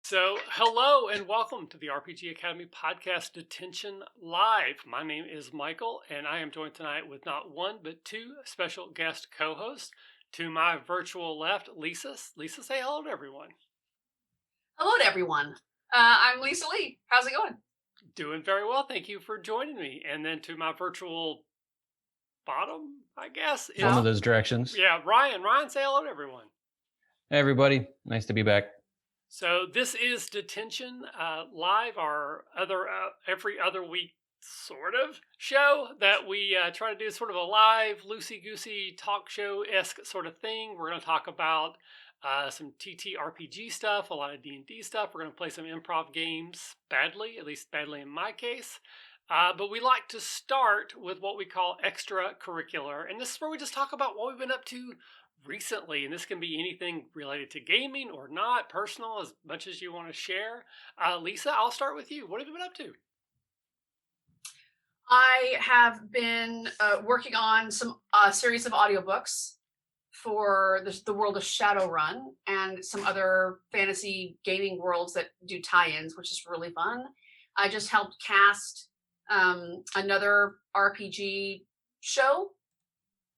So, hello and welcome to the RPG Academy podcast Detention Live. My name is Michael, and I am joined tonight with not one but two special guest co-hosts. To my virtual left, Lisa. Lisa, say hello to everyone. Hello to everyone. I'm Lisa Lee. How's it going? Doing very well. Thank you for joining me. And then to my virtual bottom, I guess, is One of those directions. Yeah, Ryan. Ryan, say hello to everyone. Hey, everybody. Nice to be back. So this is Detention Live, our other every other week sort of show that we try to do sort of a live, loosey-goosey talk show-esque sort of thing. We're going to talk about some TTRPG stuff, a lot of D&D stuff. We're going to play some improv games badly, at least badly in my case. But we like to start with what we call extracurricular. And this is where we just talk about what we've been up to recently, and this can be anything related to gaming or not, personal, as much as you want to share. Lisa, I'll start with you. What have you been up to? I have been working on some series of audiobooks for the world of Shadowrun and some other fantasy gaming worlds that do tie-ins, which is really fun. I just helped cast another RPG show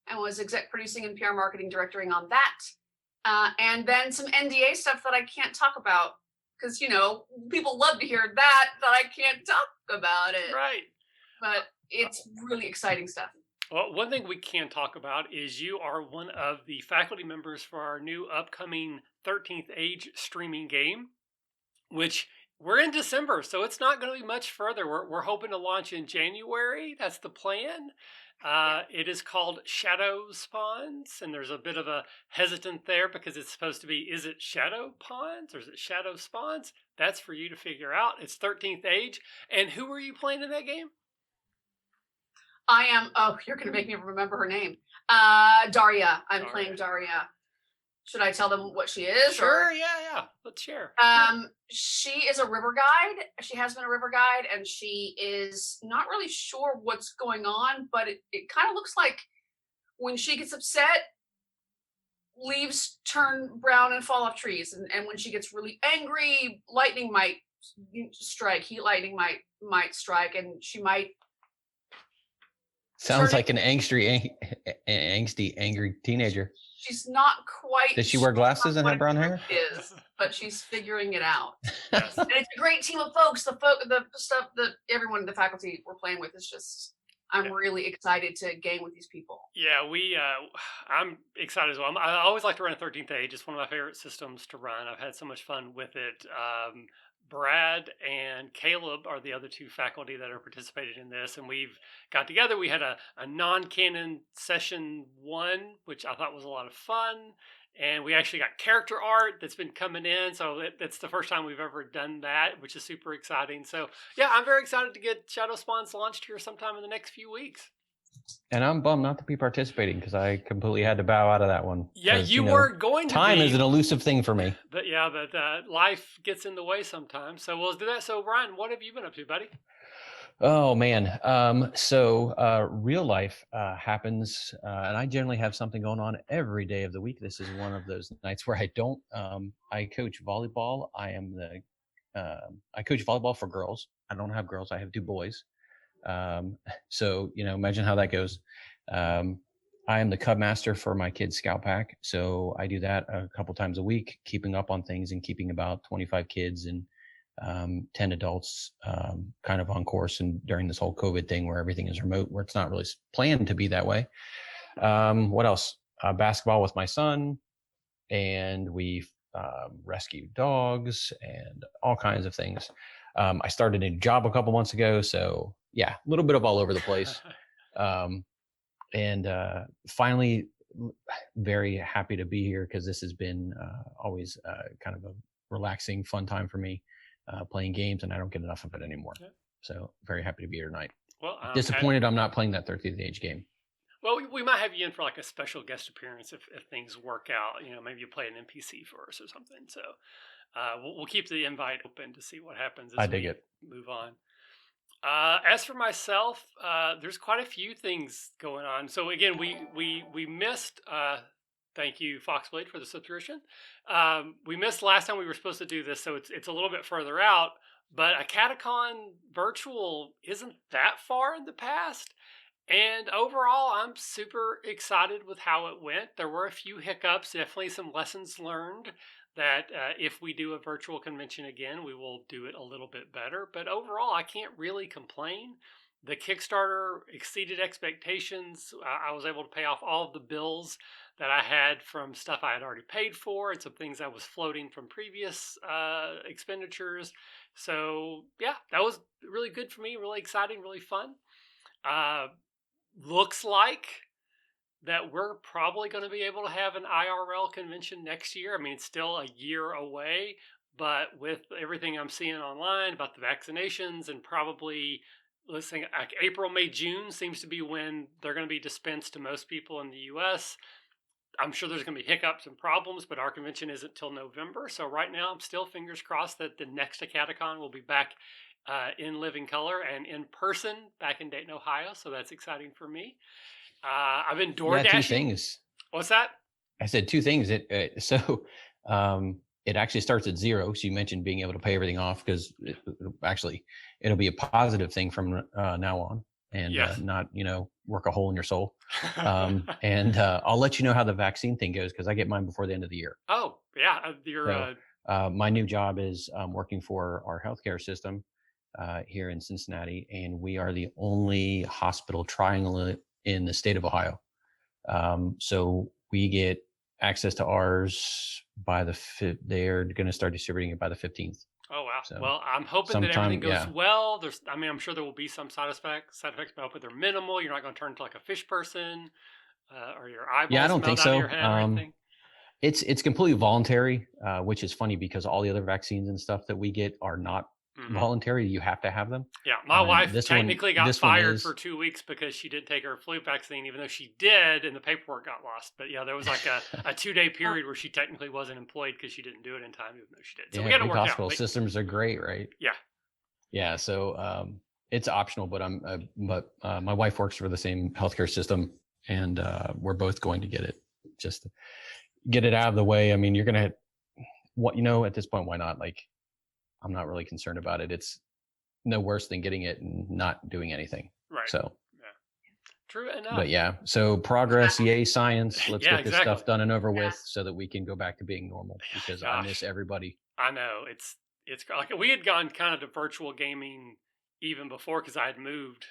and was exec producing and PR marketing directoring on that. And then some NDA stuff that I can't talk about because, people love to hear that I can't talk about it. Right. But it's really exciting stuff. Well, one thing we can talk about is you are one of the faculty members for our new upcoming 13th Age streaming game, which we're in December, so it's not going to be much further. We're hoping to launch in January. That's the plan. It is called Shadow Spawns, and there's a bit of a hesitant there because it's supposed to be, is it Shadow Pawns or is it Shadow Spawns? That's for you to figure out. It's 13th Age. And who are you playing in that game? I am, you're going to make me remember her name. Daria. I'm playing Daria. Should I tell them what she is? Sure, yeah. Let's share. She is a river guide. She has been a river guide, and she is not really sure what's going on, but it kind of looks like when she gets upset, leaves turn brown and fall off trees. And when she gets really angry, lightning might strike. Heat lightning might strike, and she might... Sounds like an angsty, angry teenager. She's not quite... Does she wear glasses and have brown hair? Is, but she's figuring it out. Yes. And it's a great team of folks. The stuff that everyone in the faculty we're playing with is just... I'm really excited to game with these people. Yeah, I'm excited as well. I always like to run a 13th Age. It's one of my favorite systems to run. I've had so much fun with it. Brad and Caleb are the other two faculty that are participating in this, and we've got together. We had a non-canon session 1, which I thought was a lot of fun, and we actually got character art that's been coming in, so that's the first time we've ever done that, which is super exciting. So yeah, I'm very excited to get Shadow Spawns launched here sometime in the next few weeks. And I'm bummed not to be participating because I completely had to bow out of that one. Yeah, you were going to Time is an elusive thing for me. But life gets in the way sometimes. So we'll do that. So Ryan, what have you been up to, buddy? Oh, man. So real life happens, and I generally have something going on every day of the week. This is one of those nights where I don't. I coach volleyball. I coach volleyball for girls. I don't have girls. I have 2 boys. So, imagine how that goes. I am the cub master for my kids' scout pack. So I do that a couple times a week, keeping up on things and keeping about 25 kids and 10 adults kind of on course. And during this whole COVID thing where everything is remote, where it's not really planned to be that way. What else? Basketball with my son, and we've rescued dogs and all kinds of things. I started a job a couple months ago, so yeah, a little bit of all over the place. And finally, very happy to be here because this has been always kind of a relaxing, fun time for me playing games, and I don't get enough of it anymore. Yeah. So very happy to be here tonight. Well, disappointed I'm not playing that 13th Age game. Well, we might have you in for like a special guest appearance if things work out. Maybe you play an NPC for us or something. So we'll keep the invite open to see what happens as we move on. As for myself, there's quite a few things going on. So again, we missed Thank you, Foxblade, for the subscription. We missed last time we were supposed to do this, so it's a little bit further out. But a Catacon virtual isn't that far in the past. And overall, I'm super excited with how it went. There were a few hiccups, definitely some lessons learned that if we do a virtual convention again, we will do it a little bit better. But overall, I can't really complain. The Kickstarter exceeded expectations. I was able to pay off all of the bills that I had from stuff I had already paid for and some things that was floating from previous expenditures. So, yeah, that was really good for me, really exciting, really fun. Uh, Looks like that we're probably going to be able to have an IRL convention next year. I mean, it's still a year away, but with everything I'm seeing online about the vaccinations and probably listening, like April, May, June seems to be when they're going to be dispensed to most people in the US. I'm sure there's going to be hiccups and problems, but our convention isn't till November. So right now, I'm still fingers crossed that the next Academicon will be back in living color and in person back in Dayton, Ohio. So that's exciting for me. I've been DoorDashing. Yeah, two things. What's that? I said two things. It actually starts at 0. So you mentioned being able to pay everything off because it'll be a positive thing from now on, and Yes. not work a hole in your soul. And I'll let you know how the vaccine thing goes because I get mine before the end of the year. Oh yeah, My new job is working for our healthcare system here in Cincinnati, and we are the only hospital triangle in the state of Ohio. So we get access to ours by the 5th. They're going to start distributing it by the 15th. Oh wow! So well, I'm hoping that everything goes well. I'm sure there will be some side effects, but I hope they're minimal. You're not going to turn into like a fish person, or your eyeballs. Yeah, I don't think out so. Of your head or anything. It's completely voluntary, which is funny because all the other vaccines and stuff that we get are not voluntary. You have to have them. Yeah, my wife technically got fired for 2 weeks because she didn't take her flu vaccine, even though she did, and the paperwork got lost. But yeah, there was like a 2-day period where she technically wasn't employed because she didn't do it in time, even though she did. So we got to work hospital out. Systems are great, right? Yeah. Yeah. So it's optional, but my wife works for the same healthcare system, and we're both going to get it. Just to get it out of the way. I mean, you're gonna at this point, why not? Like, I'm not really concerned about it. It's no worse than getting it and not doing anything. Right. So, yeah. True enough. But yeah, so progress, yay, science. Let's get this stuff done and over with so that we can go back to being normal because I miss everybody. I know. It's like we had gone kind of to virtual gaming even before because I had moved,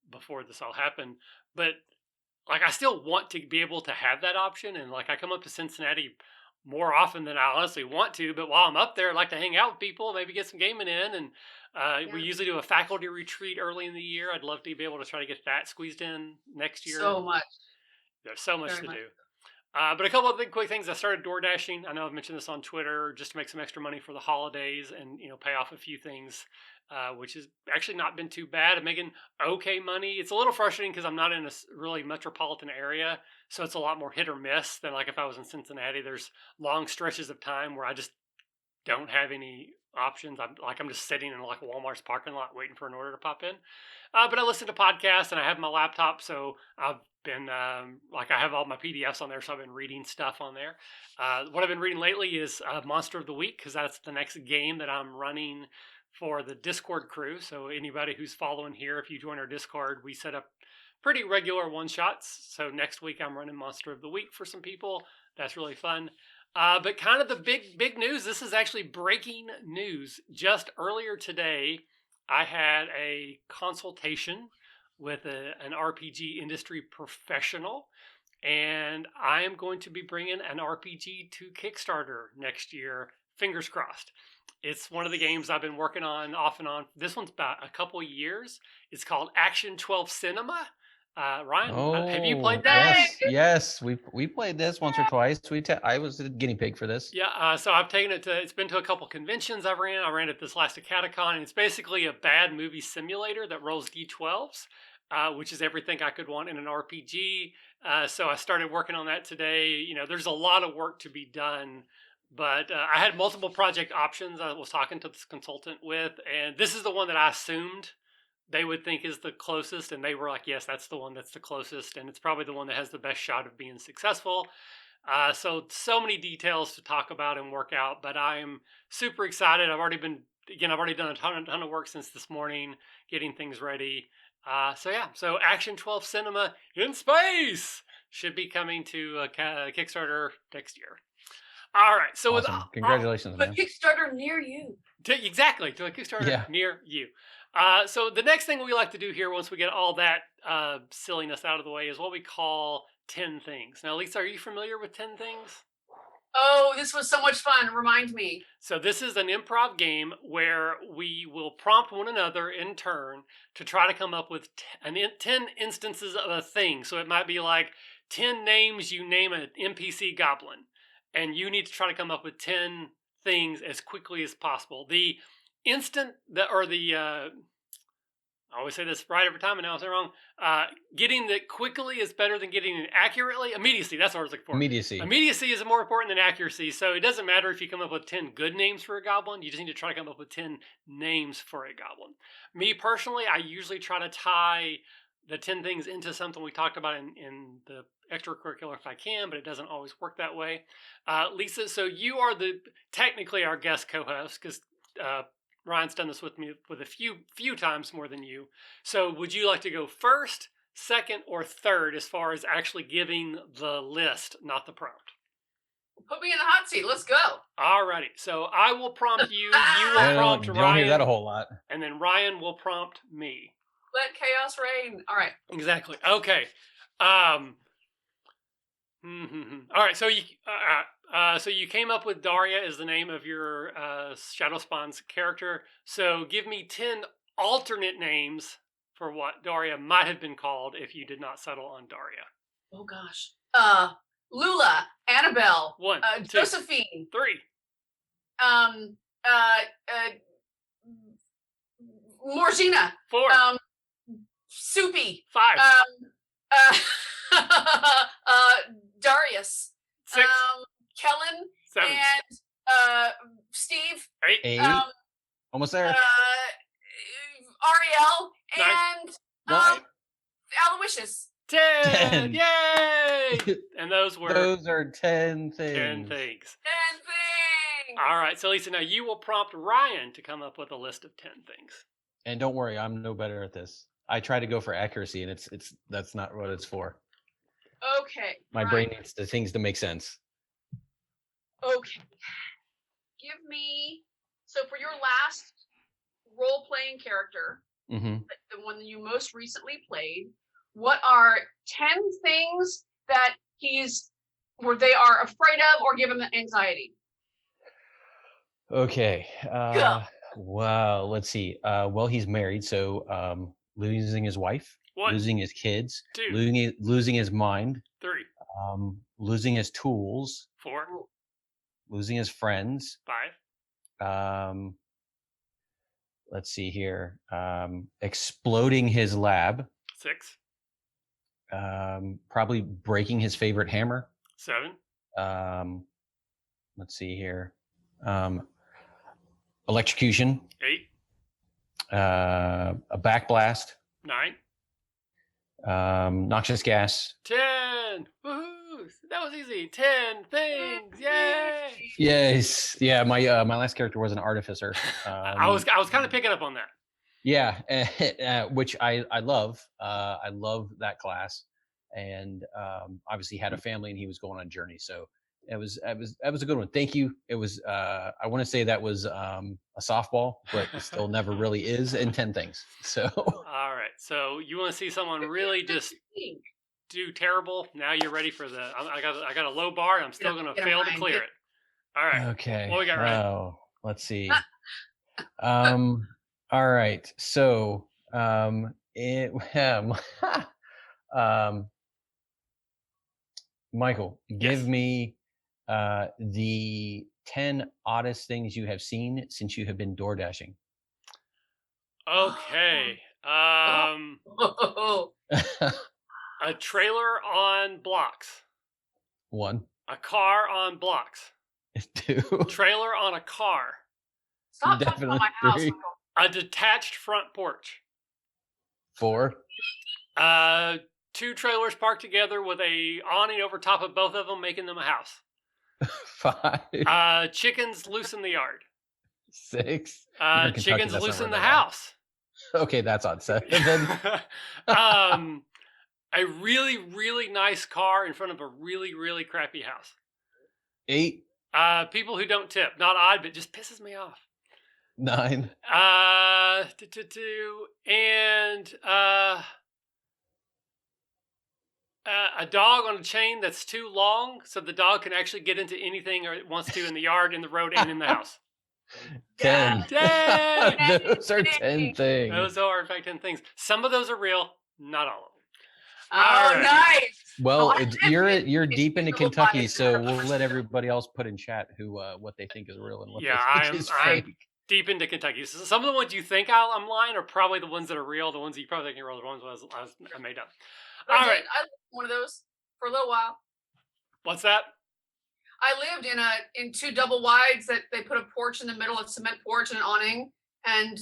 before this all happened. But like, I still want to be able to have that option. And like, I come up to Cincinnati more often than I honestly want to, but while I'm up there, I like to hang out with people, maybe get some gaming in. And we usually do a faculty retreat early in the year. I'd love to be able to try to get that squeezed in next year. So much. There's so much to do. But a couple of big quick things. I started DoorDashing. I know I've mentioned this on Twitter, just to make some extra money for the holidays and pay off a few things, which has actually not been too bad. I'm making okay money. It's a little frustrating because I'm not in a really metropolitan area, so it's a lot more hit or miss than like if I was in Cincinnati. There's long stretches of time where I just don't have any options. I'm just sitting in like Walmart's parking lot waiting for an order to pop in. But I listen to podcasts and I have my laptop, so I've been I have all my PDFs on there, so I've been reading stuff on there. What I've been reading lately is Monster of the Week because that's the next game that I'm running for the Discord crew. So anybody who's following here, if you join our Discord, we set up pretty regular one-shots. So next week I'm running Monster of the Week for some people. That's really fun. But kind of the big news, this is actually breaking news. Just earlier today, I had a consultation with an RPG industry professional, and I am going to be bringing an RPG to Kickstarter next year. Fingers crossed. It's one of the games I've been working on off and on. This one's about a couple years. It's called Action 12 Cinema. Ryan, have you played that? Yes, we played this once or twice. I was a guinea pig for this. Yeah, so I've taken it it's been to a couple conventions I ran it this last Academicon, and it's basically a bad movie simulator that rolls D12s, which is everything I could want in an RPG. So I started working on that today. There's a lot of work to be done, but I had multiple project options I was talking to this consultant with, and this is the one that I assumed they would think is the closest, and they were like, yes, that's the one that's the closest, and it's probably the one that has the best shot of being successful. So many details to talk about and work out, but I am super excited. I've already done a ton of work since this morning, getting things ready. So Action 12 Cinema in Space should be coming to Kickstarter next year. All right, so Awesome. Congratulations, man. A Kickstarter near you. Exactly, to a Kickstarter near you. So the next thing we like to do here, once we get all that silliness out of the way, is what we call 10 things. Now, Lisa, are you familiar with 10 things? Oh, this was so much fun. Remind me. So this is an improv game where we will prompt one another in turn to try to come up with 10 instances of a thing. So it might be like 10 names you name an NPC goblin, and you need to try to come up with 10 things as quickly as possible. I always say this right every time, and now I say it wrong. Getting it quickly is better than getting it accurately. Immediacy, that's what I was looking for. Immediacy is more important than accuracy, so it doesn't matter if you come up with 10 good names for a goblin. You just need to try to come up with 10 names for a goblin. Me personally, I usually try to tie the 10 things into something we talked about in the extracurricular if I can, but it doesn't always work that way. Lisa, so you are technically our guest co-host, because Ryan's done this with me with a few times more than you. So would you like to go first, second, or third as far as actually giving the list, not the prompt? Put me in the hot seat. Let's go. Alrighty. So I will prompt you. You will prompt Ryan. Don't hear that a whole lot. And then Ryan will prompt me. Let chaos reign. All right. Exactly. Okay. All right. So you came up with Daria as the name of your Shadow Spawn's character. So give me 10 alternate names for what Daria might have been called if you did not settle on Daria. Oh gosh. Lula, Annabelle, 1, 2, Josephine, 3, Morgina, 4, Soupy, 5, Darius, 6, Kellen, 7, and Steve, 8, almost there. Ariel, 9, and Aloysius. 10. Yay! And those are 10 things. 10 things. 10 things. All right. So Lisa, now you will prompt Ryan to come up with a list of 10 things. And don't worry, I'm no better at this. I try to go for accuracy, and that's not what it's for. Okay. My brain needs the things to make sense. Okay. Give me, so for your last role-playing character, the one you most recently played, what are 10 things that they are afraid of or give him anxiety? Okay. Wow. Let's see. Well, he's married, so losing his wife, 1, losing his kids, 2, losing his mind, 3, losing his tools, 4, losing his friends, 5, let's see here, exploding his lab, 6, probably breaking his favorite hammer, 7, let's see here, electrocution, 8, a backblast, 9, noxious gas, 10. Woohoo! That was easy. 10 things. Yay! Yes. Yeah. My last character was an artificer. I was kind of picking up on that. Yeah, which I love. I love that class, and obviously had a family, and he was going on a journey. So that was a good one. Thank you. It was. I want to say that was a softball, but it still never really is in 10 things. So. All right. So you want to see someone really just do terrible? Now you're ready for I got a low bar, and I'm still going to fail to clear it. All right. Okay. What we got, Ryan? Oh, let's see. All right. So, Michael, give me the 10 oddest things you have seen since you have been Doordashing. Okay. A trailer on blocks. 1. A car on blocks. 2. Trailer on a car. Stop talking about my house. 3. A detached front porch. 4. 2 trailers parked together with a awning over top of both of them, making them a house. 5. Chickens loose in the yard. 6. You're in Kentucky, Chickens that's not loose in where the they are. house. Okay, that's on 7. A really, really nice car in front of a really, really crappy house. 8. People who don't tip. Not odd, but just pisses me off. 9. And a dog on a chain that's too long, so the dog can actually get into anything it wants to in the yard, in the road, and in the house. 10. Dang! Those are 10 things. Those are, in fact, 10 things. Some of those are real, not all of them. Oh, right. nice. Well, Oh, you're it's deep into a little Kentucky, biased so there. we'll let everybody else put in chat who what they think is real and what Yeah, they think is I'm fake. deep into Kentucky. So some of the ones you think I'm lying are probably the ones that are real. The ones that you probably think are real, the ones I made up. All right. I lived in one of those for a little while. What's that? I lived in 2 double wides that they put a porch in the middle, a cement porch and an awning, and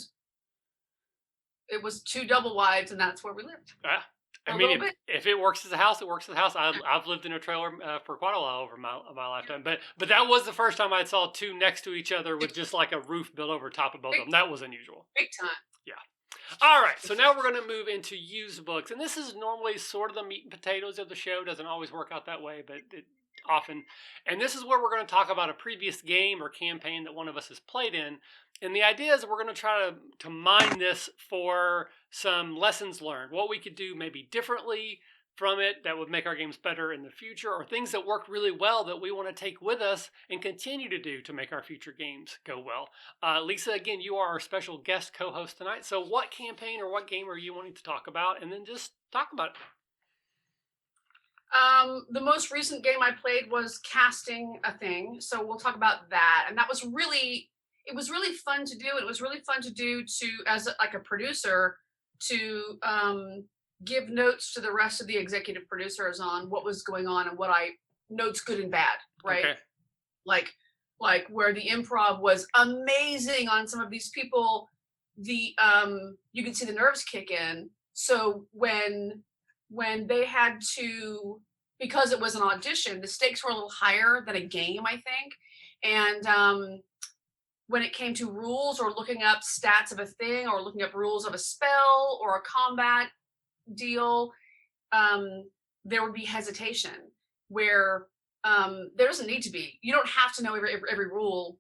it was 2 double wides, and that's where we lived. I mean, if it works as a house, it works as a house. I've lived in a trailer for quite a while over my lifetime, but that was the first time I saw 2 next to each other with just like a roof built over top of both of them. That was unusual. Big time. Yeah. All right, so now we're going to move into used books, and this is normally sort of the meat and potatoes of the show. Doesn't always work out that way, but it often. And this is where we're going to talk about a previous game or campaign that one of us has played in. And the idea is we're going to try to mine this for some lessons learned, what we could do maybe differently from it that would make our games better in the future, or things that worked really well that we want to take with us and continue to do to make our future games go well. Liisa, again, you are our special guest co-host tonight. So what campaign or what game are you wanting to talk about? And then just talk about it. The most recent game I played was Casting a Thing. So we'll talk about that. And that was really, it was really fun to do. It was really fun to do as a producer, to give notes to the rest of the executive producers on what was going on and notes good and bad, right? Okay. Like where the improv was amazing on some of these people, you can see the nerves kick in. So when they had to, because it was an audition, the stakes were a little higher than a game, I think. And when it came to rules or looking up stats of a thing or looking up rules of a spell or a combat deal, there would be hesitation where there doesn't need to be. You don't have to know every rule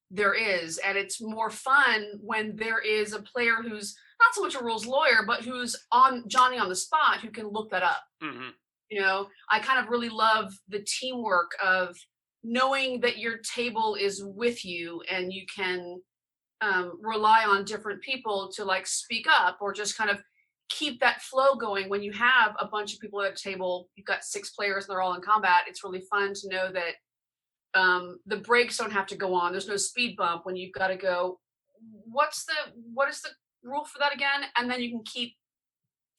there is, and it's more fun when there is a player who's not so much a rules lawyer, but who's on Johnny on the spot who can look that up. Mm-hmm. You know, I kind of really love the teamwork of knowing that your table is with you and you can rely on different people to like speak up or just kind of keep that flow going. When you have a bunch of people at a table, you've got 6 players and they're all in combat, it's really fun to know that the breaks don't have to go on. There's no speed bump when you've got to go, what is the rule for that again? And then you can keep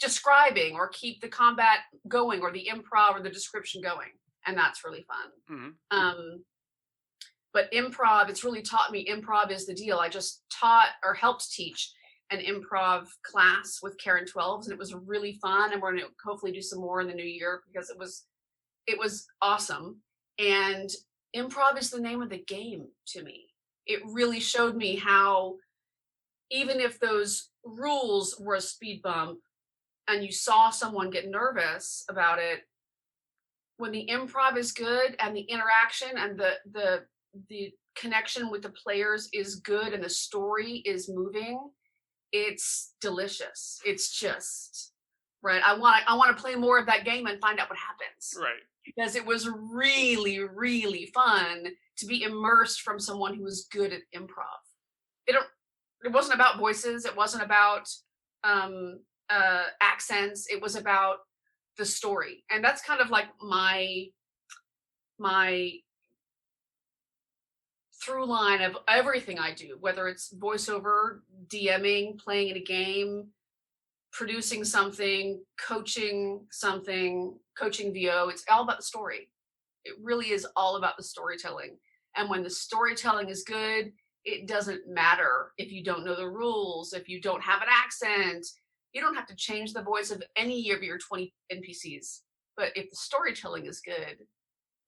describing or keep the combat going or the improv or the description going. And that's really fun. Mm-hmm. But improv, it's really taught me improv is the deal. I just taught or helped teach an improv class with Karen 12s, and it was really fun. And we're going to hopefully do some more in the new year because it was awesome. And improv is the name of the game to me. It really showed me how, even if those rules were a speed bump and you saw someone get nervous about it, when the improv is good and the interaction and the connection with the players is good and the story is moving, it's delicious. It's just right. I want to play more of that game and find out what happens. Right. Because it was really, really fun to be immersed from someone who was good at improv. It wasn't about voices. It wasn't about accents. It was about the story. And that's kind of like my through line of everything I do, whether it's voiceover, DMing, playing in a game, producing something, coaching VO. It's all about the story. It really is all about the storytelling. And when the storytelling is good, it doesn't matter if you don't know the rules, if you don't have an accent, You don't have to change the voice of any of your 20 NPCs. But if the storytelling is good,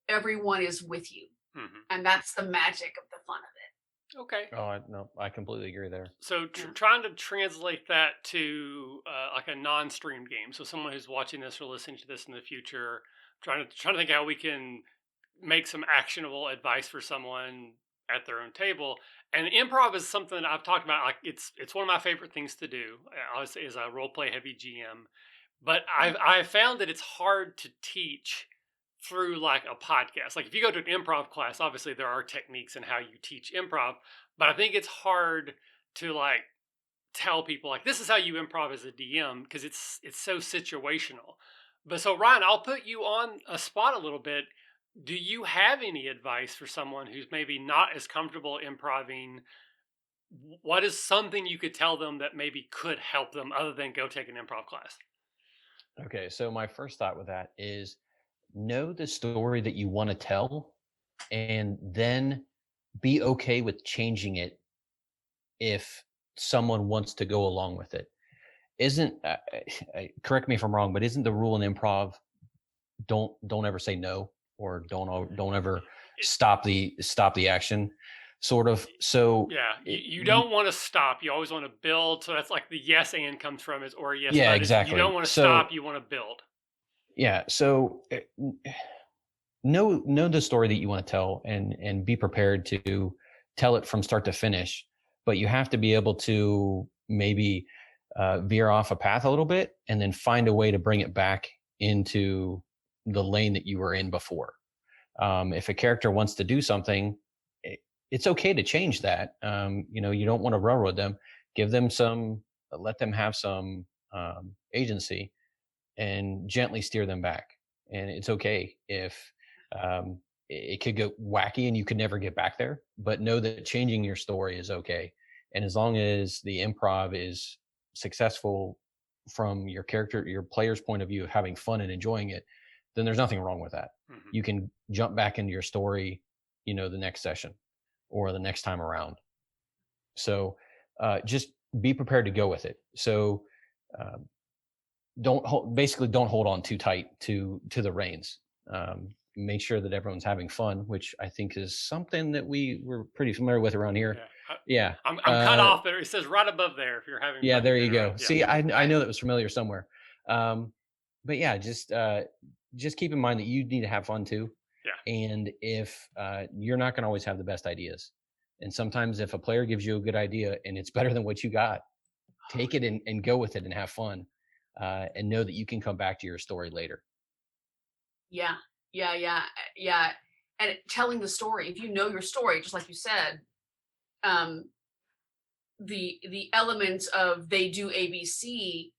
everyone is with you. Mhm. And that's the magic of the fun of it. Okay. Oh, no, I completely agree there. So Yeah. trying to translate that to like a non-streamed game. So someone who's watching this or listening to this in the future, trying to think how we can make some actionable advice for someone at their own table. And improv is something that I've talked about. Like it's one of my favorite things to do. Obviously, as a role play heavy GM, but I've found that it's hard to teach through like a podcast. Like if you go to an improv class, obviously there are techniques in how you teach improv, but I think it's hard to like tell people like this is how you improv as a DM because it's so situational. But so Ryan, I'll put you on a spot a little bit. Do you have any advice for someone who's maybe not as comfortable improving? What is something you could tell them that maybe could help them other than go take an improv class? Okay, so my first thought with that is know the story that you want to tell and then be okay with changing it if someone wants to go along with it. Isn't correct me if I'm wrong, but isn't the rule in improv don't ever say no, or don't ever stop the action, sort of? So Yeah, you don't want to stop. You always want to build. So that's like the yes and comes from is or yes yeah, but is you don't exactly. want to So stop. You want to build. yeah, so know the story that you want to tell and be prepared to tell it from start to finish, but you have to be able to maybe veer off a path a little bit and then find a way to bring it back into the lane that you were in before. If a character wants to do something, it's okay to change that. You don't want to railroad them. Give them let them have some agency and gently steer them back. And it's okay if it could go wacky and you could never get back there, but know that changing your story is okay. And as long as the improv is successful from your character, your player's point of view of having fun and enjoying it, then there's nothing wrong with that. Mm-hmm. You can jump back into your story, the next session or the next time around. So just be prepared to go with it. So don't hold on too tight to the reins. Make sure that everyone's having fun, which I think is something that we're pretty familiar with around here. Yeah. I'm cut off there. It says right above there if you're having yeah, fun. there you go. Right. See, Yeah. I know that was familiar somewhere. But yeah, just keep in mind that you need to have fun too. Yeah. And if you're not going to always have the best ideas, and sometimes if a player gives you a good idea and it's better than what you got, take it and go with it and have fun, and know that you can come back to your story later. Yeah. And telling the story, if you know your story, just like you said, the elements of they do ABC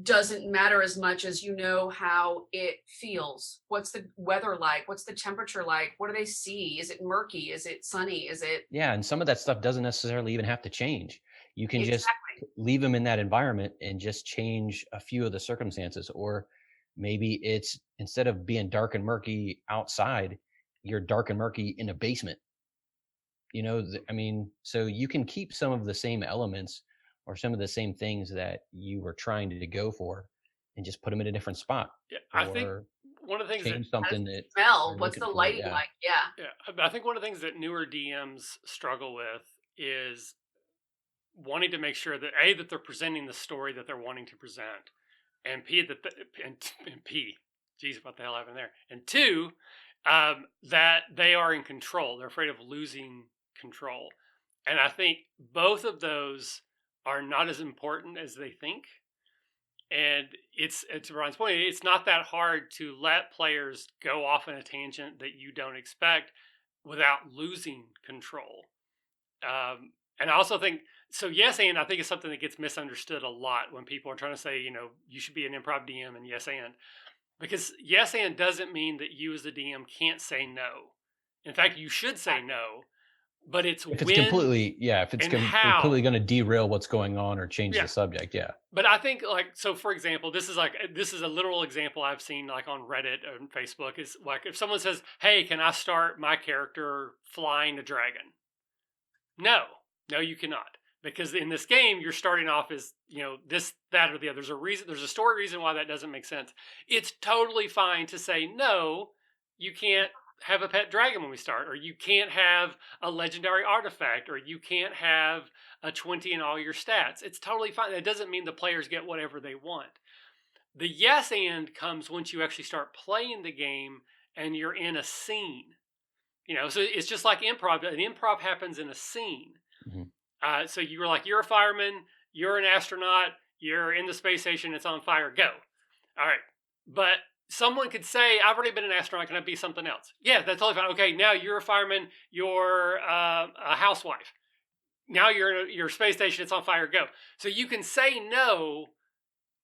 doesn't matter as much as how it feels. What's the weather like? What's the temperature like? What do they see? Is it murky? Is it sunny? Is it? Yeah, and some of that stuff doesn't necessarily even have to change. You can just Exactly. leave them in that environment and just change a few of the circumstances. Or maybe it's, instead of being dark and murky outside, you're dark and murky in a basement. So you can keep some of the same elements or some of the same things that you were trying to go for and just put them in a different spot. Yeah, I think Or one of the things that change something that smell. you're What's looking the for. lighting Yeah. like? Yeah. Yeah, I think one of the things that newer DMs struggle with is wanting to make sure that A, that they're presenting the story that they're wanting to present, and P, and P, geez, what the hell happened there? And two, that they are in control. They're afraid of losing control. And I think both of those are not as important as they think. And it's to Ryan's point, it's not that hard to let players go off in a tangent that you don't expect without losing control. And I also think so. Yes, and I think it's something that gets misunderstood a lot when people are trying to say, you should be an improv DM and yes and, because yes and doesn't mean that you as a DM can't say no. In fact, you should say no. But it's if it's completely completely going to derail what's going on or change the subject. Yeah. But I think so for example, this is a literal example I've seen like on Reddit and Facebook is like if someone says, "Hey, can I start my character flying a dragon?" No, you cannot. because in this game you're starting off as, you know, this, that, or the other. There's a reason, there's a story reason why that doesn't make sense. It's totally fine to say, no, you can't have a pet dragon when we start, or you can't have a legendary artifact, or you can't have a 20 in all your stats. It's totally fine. That doesn't mean the players get whatever they want. The yes and comes once you actually start playing the game and you're in a scene. You know, so it's just like improv. An improv happens in a scene. Mm-hmm. So you were like, you're a fireman, you're an astronaut, you're in the space station, it's on fire, go. All right. But someone could say, I've already been an astronaut, can I be something else? Yeah, that's totally fine. Okay, now you're a fireman, you're a housewife. Now you're in your space station, it's on fire, go. So you can say no,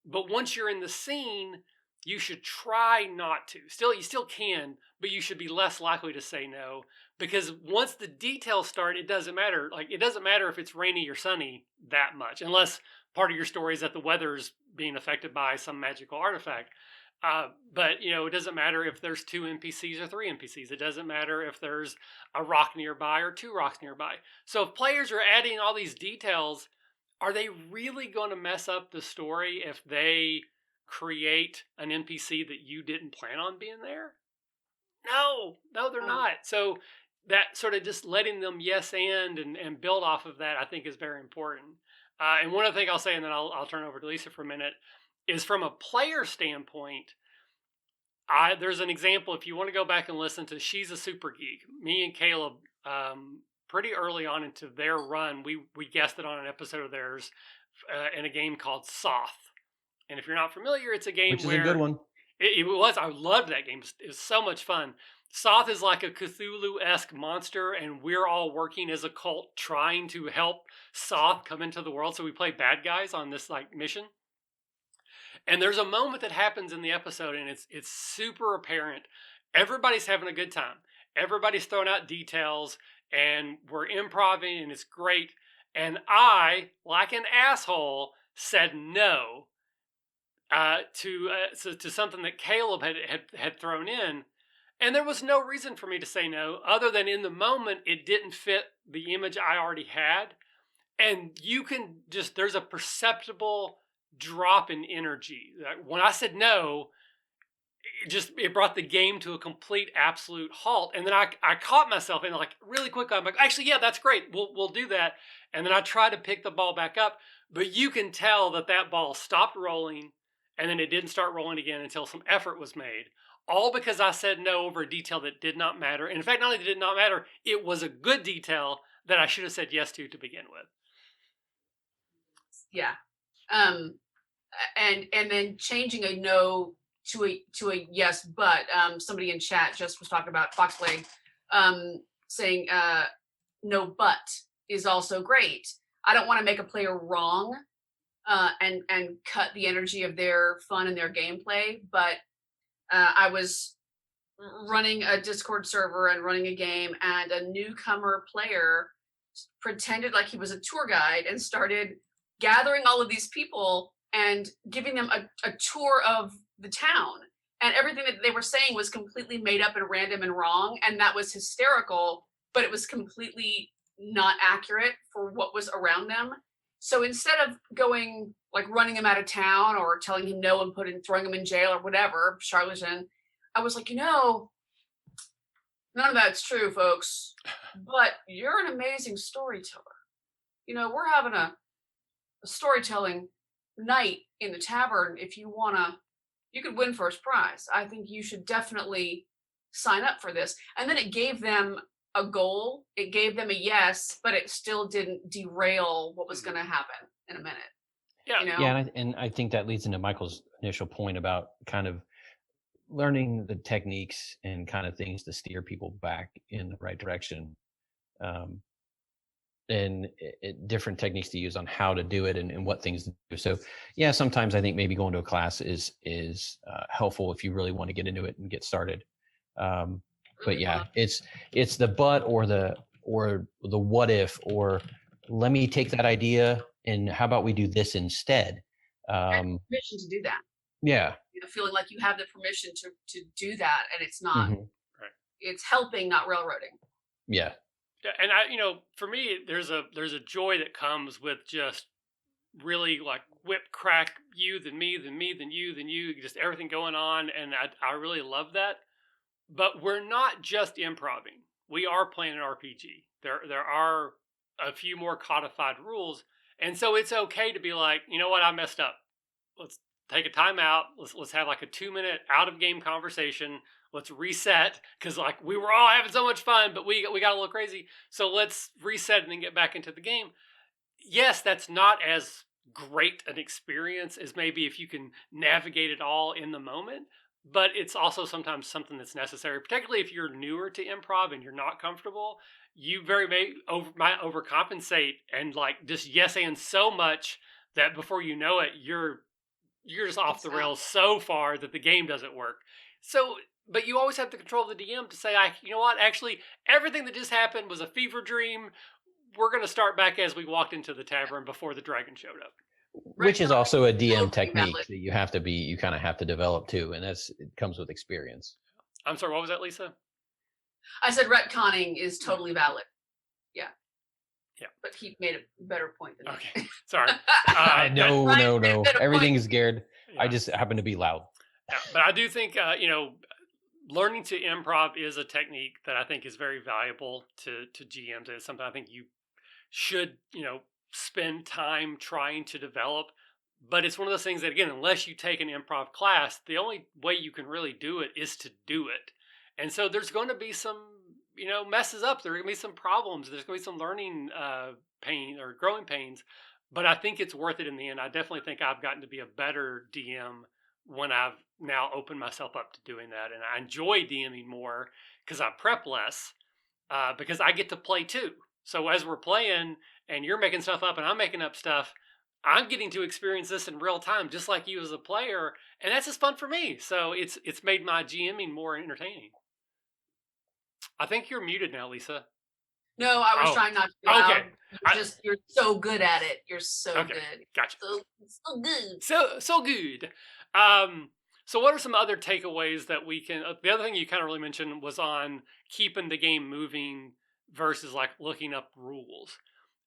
but once you're in the scene, you should try not to. You still can, but you should be less likely to say no, because once the details start, it doesn't matter. Like, it doesn't matter if it's rainy or sunny that much, unless part of your story is that the weather's being affected by some magical artifact. But, you know, it doesn't matter if there's 2 NPCs or 3 NPCs. It doesn't matter if there's a rock nearby or 2 rocks nearby. So if players are adding all these details, are they really going to mess up the story if they create an NPC that you didn't plan on being there? No, they're not. So that sort of just letting them yes and build off of that, I think, is very important. And one other thing I'll say, and then I'll turn over to Liisa for a minute, is from a player standpoint, there's an example. If you want to go back and listen to She's a Super Geek, me and Caleb, pretty early on into their run, we guested on an episode of theirs in a game called Soth. And if you're not familiar, it's a game which is a good one. It was. I loved that game. It was so much fun. Soth is like a Cthulhu-esque monster, and we're all working as a cult trying to help Soth come into the world. So we play bad guys on this like mission. And there's a moment that happens in the episode, and it's super apparent. Everybody's having a good time. Everybody's throwing out details, and we're improvising, and it's great. And I, like an asshole, said no to something that Caleb had thrown in. And there was no reason for me to say no, other than in the moment, it didn't fit the image I already had. And you can just, there's a perceptible drop in energy. When I said no, it brought the game to a complete absolute halt. And then I caught myself and like really quickly, I'm like, actually, yeah, that's great. We'll do that. And then I try to pick the ball back up, but you can tell that ball stopped rolling and then it didn't start rolling again until some effort was made. All because I said no over a detail that did not matter. And in fact, not only did it not matter, it was a good detail that I should have said yes to begin with. Yeah. And then changing a no to a yes, but somebody in chat just was talking about Foxblade, saying no but is also great. I don't want to make a player wrong and cut the energy of their fun and their gameplay, but I was running a Discord server and running a game, and a newcomer player pretended like he was a tour guide and started gathering all of these people and giving them a tour of the town. And everything that they were saying was completely made up and random and wrong. And that was hysterical, but it was completely not accurate for what was around them. So instead of going, like running him out of town or telling him no and throwing him in jail or whatever, charlatan, I was like, none of that's true, folks, but you're an amazing storyteller. We're having a storytelling night in the tavern. If you you could win first prize. I think you should definitely sign up for this. And then it gave them a goal. It gave them a yes, but it still didn't derail what was going to happen in a minute. Yeah. Yeah. And I think that leads into Michael's initial point about kind of learning the techniques and kind of things to steer people back in the right direction. And different techniques to use on how to do it and what things to do. So yeah, sometimes I think maybe going to a class is helpful if you really want to get into it and get started. But yeah, it's the but or the what if, or let me take that idea and how about we do this instead. Permission to do that. Yeah. Feeling like you have the permission to do that, and it's not. Mm-hmm. Right. It's helping, not railroading. Yeah. Yeah, and for me, there's a joy that comes with just really like whip crack you, then me, then me, then you, just everything going on, and I really love that. But we're not just improving. We are playing an RPG. There are a few more codified rules, and so it's okay to be like, you know what, I messed up. Let's take a time out. Let's have like a 2 minute out of game conversation. Let's reset because like we were all having so much fun, but we got a little crazy. So let's reset and then get back into the game. Yes, that's not as great an experience as maybe if you can navigate it all in the moment, but it's also sometimes something that's necessary, particularly if you're newer to improv and you're not comfortable. You very might overcompensate and like just yes and so much that before you know it, you're just off It's the out. rails so far that the game doesn't work. So, but you always have the control of the DM to say, you know what, actually, everything that just happened was a fever dream. We're going to start back as we walked into the tavern before the dragon showed up. Which is also a DM Totally technique valid. that you kind of have to develop too. And it comes with experience. I'm sorry, what was that, Lisa? I said retconning is totally valid. Yeah. Yeah. But he made a better point than me. Okay, sorry. No. Everything's scared. Yeah. I just happen to be loud. Yeah, but I do think, learning to improv is a technique that I think is very valuable to GMs. It's something I think you should, spend time trying to develop. But it's one of those things that, again, unless you take an improv class, the only way you can really do it is to do it. And so there's going to be some, messes up. There are going to be some problems. There's going to be some learning pain or growing pains. But I think it's worth it in the end. I definitely think I've gotten to be a better DM when I've now opened myself up to doing that. And I enjoy DMing more because I prep less because I get to play too. So as we're playing and you're making stuff up and I'm making up stuff, I'm getting to experience this in real time, just like you as a player, and that's just fun for me. So it's made my GMing more entertaining. I think you're muted now, Lisa. No, I was trying not to be loud. Okay. You're so good at it. You're so good. Gotcha. So good. So good. So what are some other takeaways that we can? The other thing you kind of really mentioned was on keeping the game moving versus like looking up rules.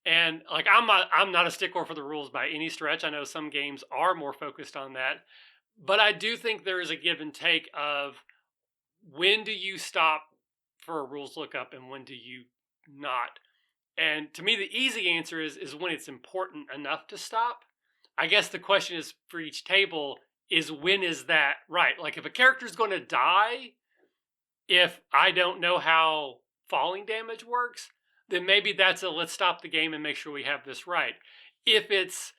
And like I'm not a stickler for the rules by any stretch. I know some games are more focused on that, but I do think there is a give and take of when do you stop for a rules lookup and when do you not. And to me, the easy answer is when it's important enough to stop. I guess the question is for each table is when is that right? Like if a character's going to die, if I don't know how falling damage works, then maybe that's a let's stop the game and make sure we have this right. If it's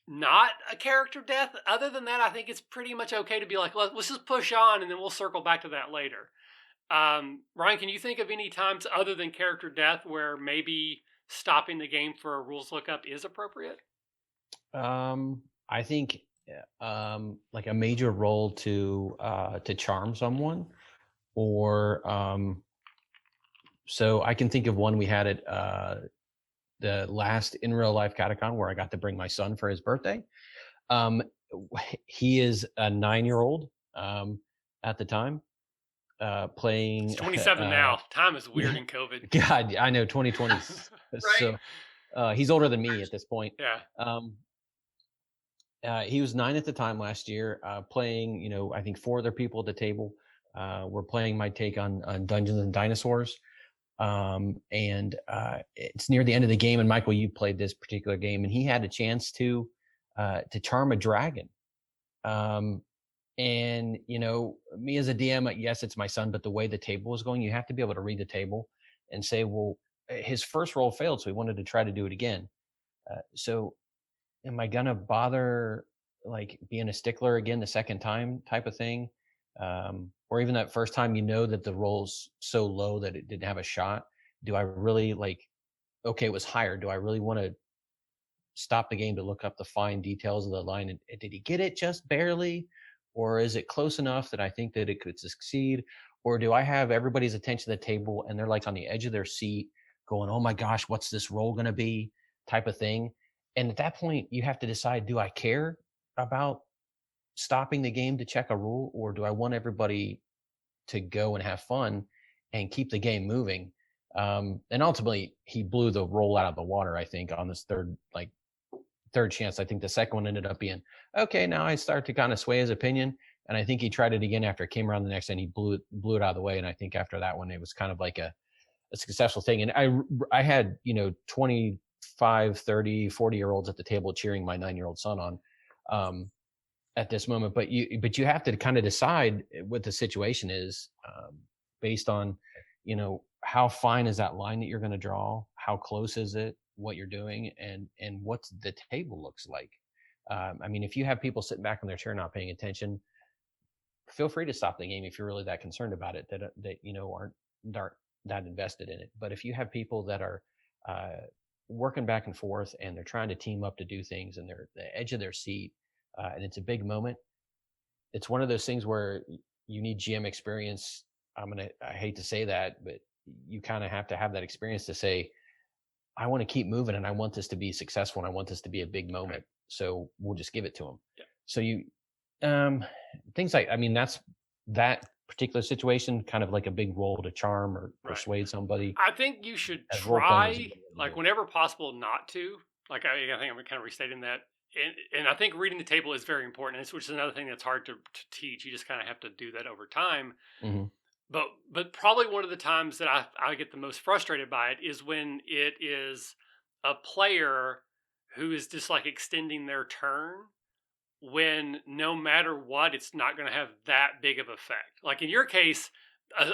not a character death, other than that, I think it's pretty much okay to be like, let's just push on and then we'll circle back to that later. Ryan, can you think of any times other than character death where maybe stopping the game for a rules lookup is appropriate? I think like a major role to charm someone, or so I can think of one we had at the last in real life Catacon where I got to bring my son for his birthday. He is a 9-year-old at the time. Playing. It's 27 now. Time is weird in COVID. God, I know 2020. Right. So he's older than me at this point. Yeah. He was 9 at the time last year, playing, I think 4 other people at the table. We're playing my take on Dungeons and Dinosaurs. And it's near the end of the game. And Michael, you played this particular game, and he had a chance to charm a dragon. And, me as a DM, yes, it's my son, but the way the table is going, you have to be able to read the table and say, well, his first roll failed, so he wanted to try to do it again. So am I going to bother like being a stickler again the second time type of thing? Or even that first time, that the roll's so low that it didn't have a shot. Do I really okay, it was higher. Do I really want to stop the game to look up the fine details of the line? And did he get it just barely? Or is it close enough that I think that it could succeed? Or do I have everybody's attention at the table and they're like on the edge of their seat going, oh my gosh, what's this roll going to be type of thing? And at that point, you have to decide, do I care about stopping the game to check a rule, or do I want everybody to go and have fun and keep the game moving? And ultimately he blew the roll out of the water, I think, on this third chance. I think the second one ended up being, okay, now I start to kind of sway his opinion. And I think he tried it again after it came around the next and he blew it out of the way. And I think after that one, it was kind of like a successful thing. And I had, 25, 30, 40-year-olds at the table cheering my 9-year-old son on at this moment. But you have to kind of decide what the situation is based on, how fine is that line that you're going to draw? How close is it? What you're doing and what the table looks like. I mean, if you have people sitting back in their chair not paying attention, feel free to stop the game if you're really that concerned about it, that aren't that invested in it. But if you have people that are working back and forth and they're trying to team up to do things and they're at the edge of their seat and it's a big moment, it's one of those things where you need GM experience. I hate to say that, but you kind of have to have that experience to say, I want to keep moving and I want this to be successful and I want this to be a big moment. So we'll just give it to them. Yeah. So you, things like, I mean, that's that particular situation, kind of like a big role to charm or persuade somebody. I think you should As role-playing is a try, good way to like do it. whenever possible, not to. Like I think I'm kind of restating that, and I think reading the table is very important, which is another thing that's hard to teach. You just kind of have to do that over time. Mm-hmm. But probably one of the times that I get the most frustrated by it is when it is a player who is just like extending their turn when no matter what, it's not going to have that big of effect. Like in your case,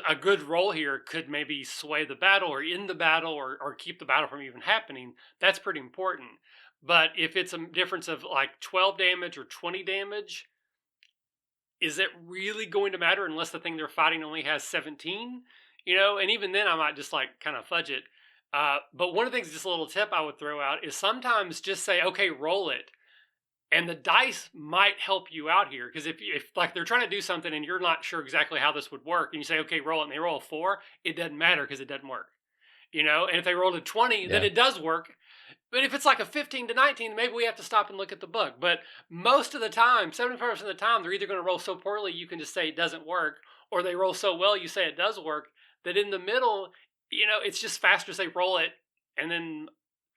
a good roll here could maybe sway the battle or end the battle or keep the battle from even happening. That's pretty important. But if it's a difference of like 12 damage or 20 damage, is it really going to matter unless the thing they're fighting only has 17? And even then I might just like kind of fudge it. But one of the things, just a little tip I would throw out is sometimes just say, okay, roll it. And the dice might help you out here. Because if like they're trying to do something and you're not sure exactly how this would work, and you say, okay, roll it, and they roll a 4, it doesn't matter because it doesn't work. And if they rolled a 20, then it does work. But if it's like a 15 to 19, maybe we have to stop and look at the book. But most of the time, 75% of the time, they're either going to roll so poorly you can just say it doesn't work, or they roll so well you say it does work, that in the middle, it's just faster to say roll it. And then,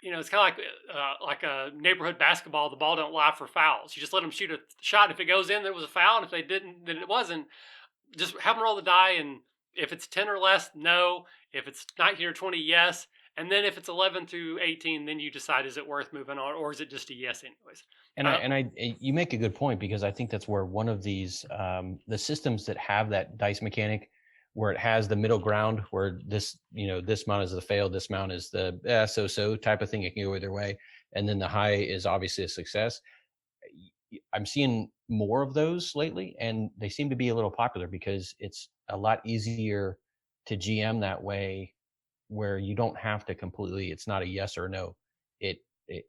it's kind of like a neighborhood basketball. The ball don't lie for fouls. You just let them shoot a shot. If it goes in, there was a foul. And if they didn't, then it wasn't. Just have them roll the die. And if it's 10 or less, no. If it's 19 or 20, yes. And then if it's 11 through 18, then you decide, is it worth moving on, or is it just a yes anyways? And you make a good point, because I think that's where one of these, the systems that have that dice mechanic where it has the middle ground, where this mount is the fail, this mount is the so-so type of thing. It can go either way. And then the high is obviously a success. I'm seeing more of those lately, and they seem to be a little popular because it's a lot easier to GM that way, where you don't have to completely, it's not a yes or no. It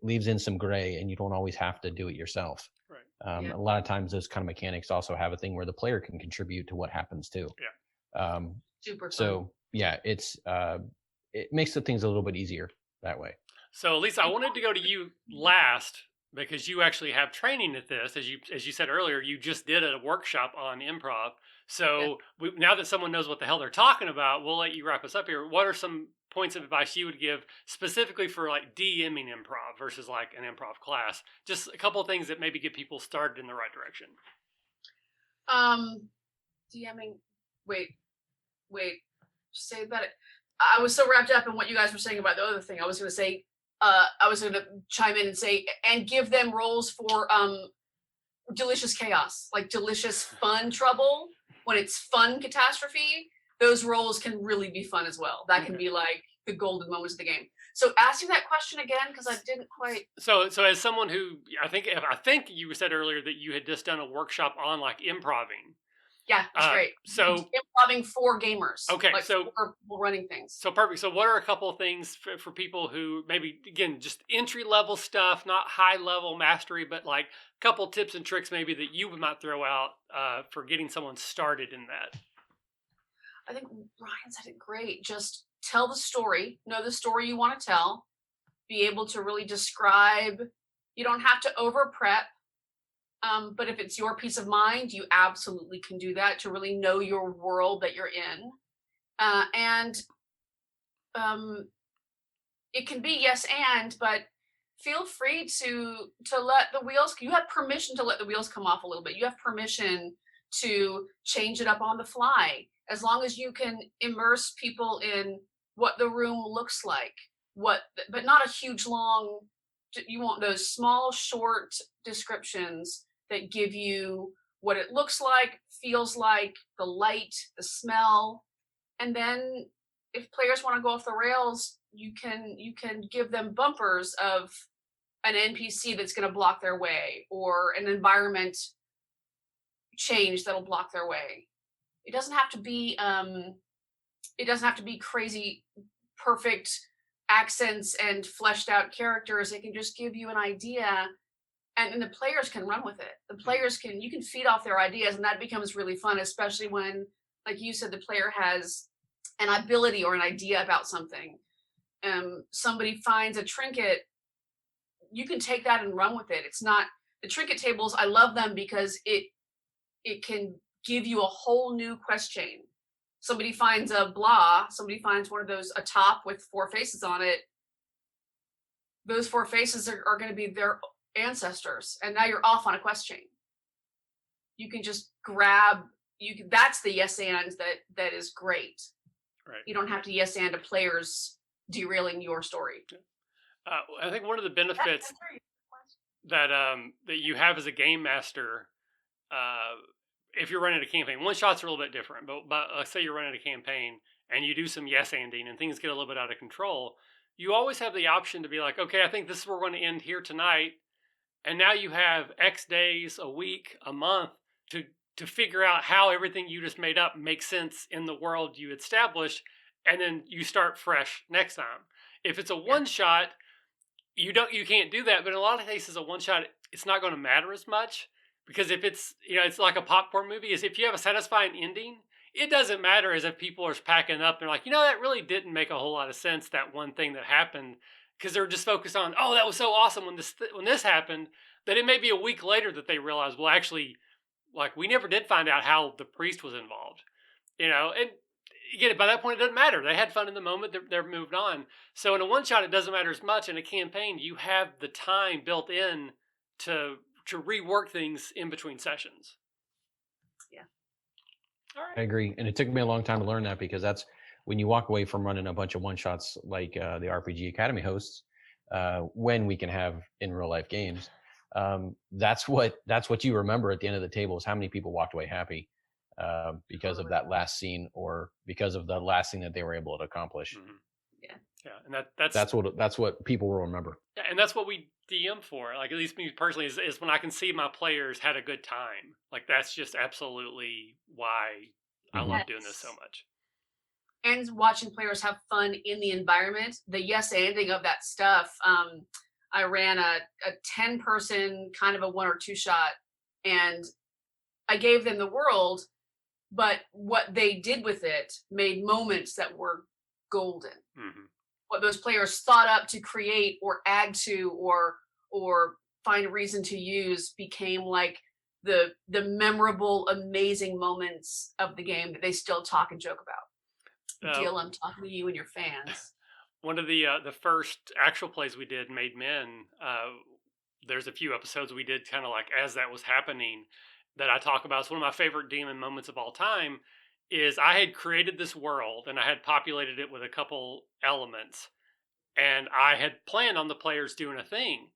leaves in some gray, and you don't always have to do it yourself. Right. A lot of times those kind of mechanics also have a thing where the player can contribute to what happens too. Yeah. Super fun. So yeah, it makes the things a little bit easier that way. So Lisa, I wanted to go to you last because you actually have training at this. As you said earlier, you just did a workshop on improv. So now that someone knows what the hell they're talking about, we'll let you wrap us up here. What are some points of advice you would give specifically for like DMing improv versus like an improv class? Just a couple of things that maybe get people started in the right direction. DMing. Wait. Say about it. I was so wrapped up in what you guys were saying about the other thing. I was going to say, I was going to chime in and say, and give them roles for delicious chaos, like delicious fun trouble. When it's fun catastrophe, those roles can really be fun as well. That can be like the golden moments of the game. So asking that question again, because I didn't quite. So as someone who I think you said earlier that you had just done a workshop on like improving. Yeah, that's great. So improving for gamers. Okay, like so for running things. So perfect. So what are a couple of things for people who maybe, again, just entry level stuff, not high level mastery, but like a couple tips and tricks maybe that you might throw out for getting someone started in that? I think Ryan said it great. Just tell the story. Know the story you want to tell. Be able to really describe. You don't have to over prep. But if it's your peace of mind, you absolutely can do that to really know your world that you're in. And it can be yes and, but feel free to let the wheels, you have permission to let the wheels come off a little bit. You have permission to change it up on the fly, as long as you can immerse people in what the room looks like, but not a huge long, you want those small short descriptions that give you what it looks like, feels like, the light, the smell. And then if players want to go off the rails, you can give them bumpers of an NPC that's going to block their way, or an environment change that'll block their way. It doesn't have to be crazy perfect accents and fleshed out characters. It can just give you an idea, and the players can run with it. The players can, you can feed off their ideas, and that becomes really fun, especially when, like you said, the player has an ability or an idea about something. Somebody finds a trinket, you can take that and run with it. It's not, the trinket tables, I love them because it can give you a whole new quest chain. Somebody finds a blah, somebody finds one of those, a top with 4 faces on it. Those 4 faces are going to be their ancestors, and now you're off on a quest chain. You can just grab, that's the yes and that is great. Right. You don't have to yes and a players derailing your story. I think one of the benefits that you have as a game master, if you're running a campaign, one shots are a little bit different, but let's say you're running a campaign and you do some yes-anding and things get a little bit out of control, you always have the option to be like, okay, I think this is where we're going to end here tonight. And now you have X days, a week, a month to figure out how everything you just made up makes sense in the world you established. And then you start fresh next time. If it's a one shot, you can't do that. But in a lot of cases, a one shot, it's not going to matter as much, because if it's, it's like a popcorn movie, is if you have a satisfying ending, it doesn't matter as if people are packing up and they're like, that really didn't make a whole lot of sense, that one thing that happened, because they're just focused on, oh, that was so awesome when this happened, that it may be a week later that they realize, well, actually, like, we never did find out how the priest was involved, and again, by that point, it doesn't matter. They had fun in the moment. They're moved on. So in a one-shot, it doesn't matter as much. In a campaign, you have the time built in to rework things in between sessions. Yeah. All right. I agree. And it took me a long time to learn that, because that's when you walk away from running a bunch of one-shots like the RPG Academy hosts, when we can have in real life games. That's what you remember at the end of the table, is how many people walked away happy because of that last scene, or because of the last thing that they were able to accomplish. Mm-hmm. Yeah, and that's what people will remember. Yeah, and that's what we DM for. Like, at least me personally, is when I can see my players had a good time. Like, that's just absolutely why I love doing this so much. And watching players have fun in the environment, the yes-anding of that stuff. I ran a 10-person kind of a 1 or 2 shot, and I gave them the world, but what they did with it made moments that were golden. Mm-hmm. What those players thought up to create or add to or find a reason to use became like the memorable, amazing moments of the game that they still talk and joke about. Deal, I'm talking to you and your fans. One of the first actual plays we did, Made Men, there's a few episodes we did kind of like as that was happening that I talk about. It's one of my favorite demon moments of all time. Is I had created this world and I had populated it with a couple elements, and I had planned on the players doing a thing,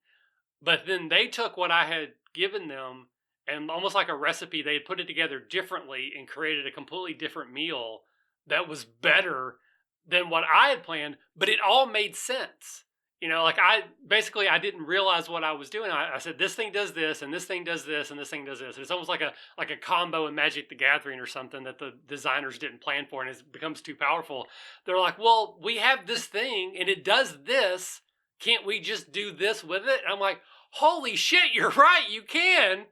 but then they took what I had given them and almost like a recipe, they had put it together differently and created a completely different meal that was better than what I had planned, but it all made sense. Like I didn't realize what I was doing. I said, this thing does this, and this thing does this, and this thing does this. And it's almost like a combo in Magic the Gathering or something that the designers didn't plan for, and it becomes too powerful. They're like, well, we have this thing, and it does this. Can't we just do this with it? And I'm like, holy shit, you're right, you can.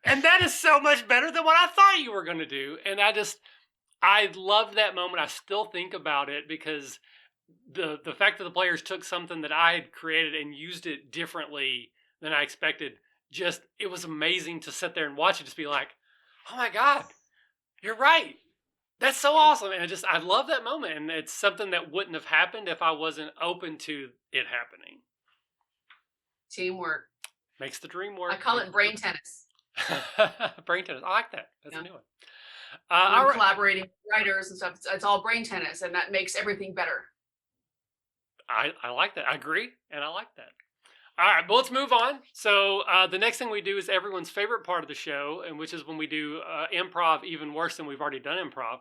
And that is so much better than what I thought you were going to do. And I loved that moment. I still think about it because the fact that the players took something that I had created and used it differently than I expected, it was amazing to sit there and watch it, just be like, oh my God, you're right. That's so awesome. And I love that moment. And it's something that wouldn't have happened if I wasn't open to it happening. Teamwork. Makes the dream work. I call it brain tennis. Brain tennis. I like that. That's a new one. I'm collaborating with writers and stuff. It's all brain tennis, and that makes everything better. I like that. I agree, and I like that. All right, but let's move on. So the next thing we do is everyone's favorite part of the show, and which is when we do improv even worse than we've already done improv.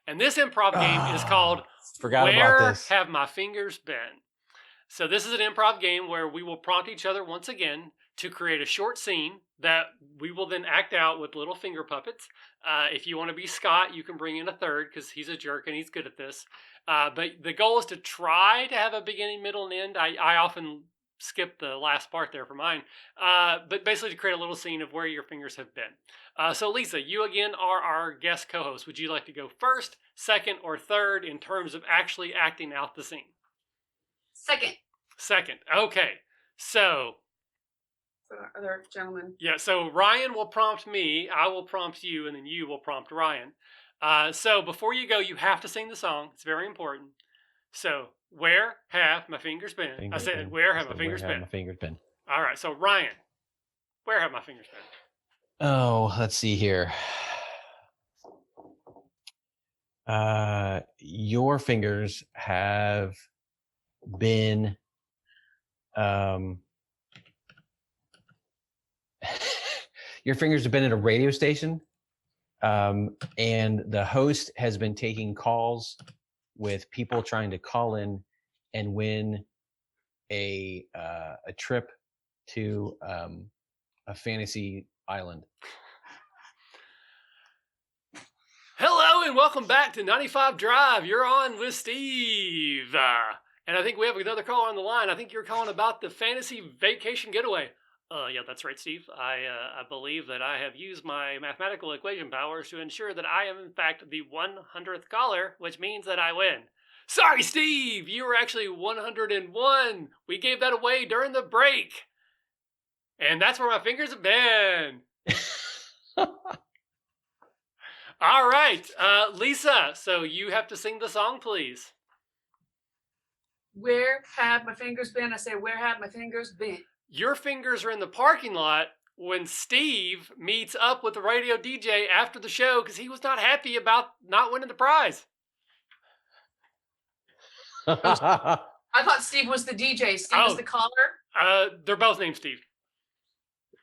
And this improv game is called Where Have My Fingers Been? So this is an improv game where we will prompt each other once again to create a short scene that we will then act out with little finger puppets. If you want to be Scott, you can bring in a third because he's a jerk and he's good at this. But the goal is to try to have a beginning, middle, and end. I often skip the last part there for mine. But basically to create a little scene of where your fingers have been. So Liisa, you again are our guest co-host. Would you like to go first, second, or third in terms of actually acting out the scene? Second. Okay. So the other gentleman. Yeah, so Ryan will prompt me, I will prompt you, and then you will prompt Ryan. So before you go, you have to sing the song. It's very important. So, where have my fingers been? I said, where have my fingers been? All right, so Ryan, where have my fingers been? Oh, let's see here. Your fingers have been your fingers have been at a radio station, and the host has been taking calls with people trying to call in and win a trip to a fantasy island. Hello and welcome back to 95 Drive. You're on with Steve. And I think we have another caller on the line. I think you're calling about the fantasy vacation getaway. Yeah, that's right, Steve. I believe that I have used my mathematical equation powers to ensure that I am, in fact, the 100th caller, which means that I win. Sorry, Steve! You were actually 101. We gave that away during the break. And that's where my fingers have been. All right, Liisa, so you have to sing the song, please. Where have my fingers been? I say, where have my fingers been? Your fingers are in the parking lot when Steve meets up with the radio DJ after the show because he was not happy about not winning the prize. I thought Steve was the DJ. Steve was the caller? They're both named Steve.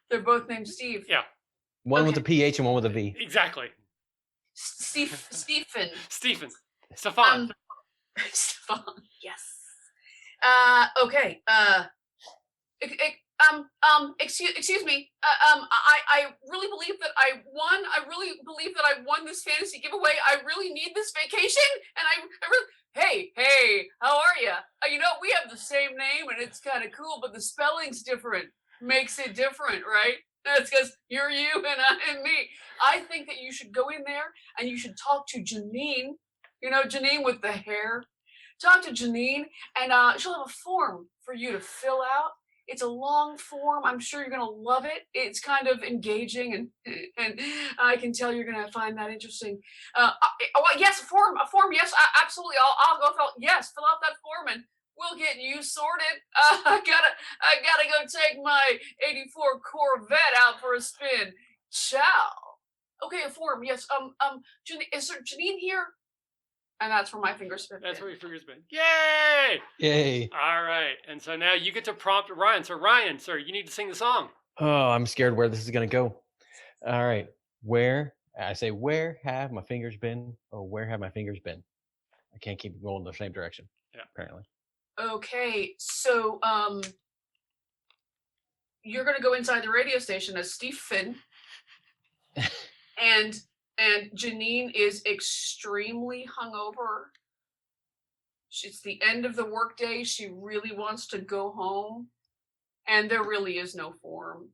They're both named Steve? Yeah. One with a PH and one with a V. Exactly. Stephen. Stefan. Stefan, yes. Okay. Excuse me. I really believe that I won. I really believe that I won this fantasy giveaway. I really need this vacation, and I really. Hey, how are you? You know, we have the same name, and it's kind of cool, but the spelling's different. Makes it different, right? That's because you're you and I am me. I think that you should go in there and you should talk to Janine. You know, Janine with the hair. Talk to Janine, and she'll have a form for you to fill out. It's a long form. I'm sure you're gonna love it. It's kind of engaging, and I can tell you're gonna find that interesting. Yes, a form. Yes, absolutely. I'll go fill out that form, and we'll get you sorted. I gotta go take my '84 Corvette out for a spin. Ciao. Okay, a form. Yes. Is there Janine here? And that's where my fingers been. That's where your fingers been. Yay! Yay! All right, and so now you get to prompt Ryan. So Ryan, sir, you need to sing the song. Oh, I'm scared where this is gonna go. All right, where have my fingers been? Oh, where have my fingers been? I can't keep going the same direction. Yeah, apparently. Okay, so you're gonna go inside the radio station as Stephen, and Janine is extremely hungover. It's the end of the workday. She really wants to go home, and there really is no form.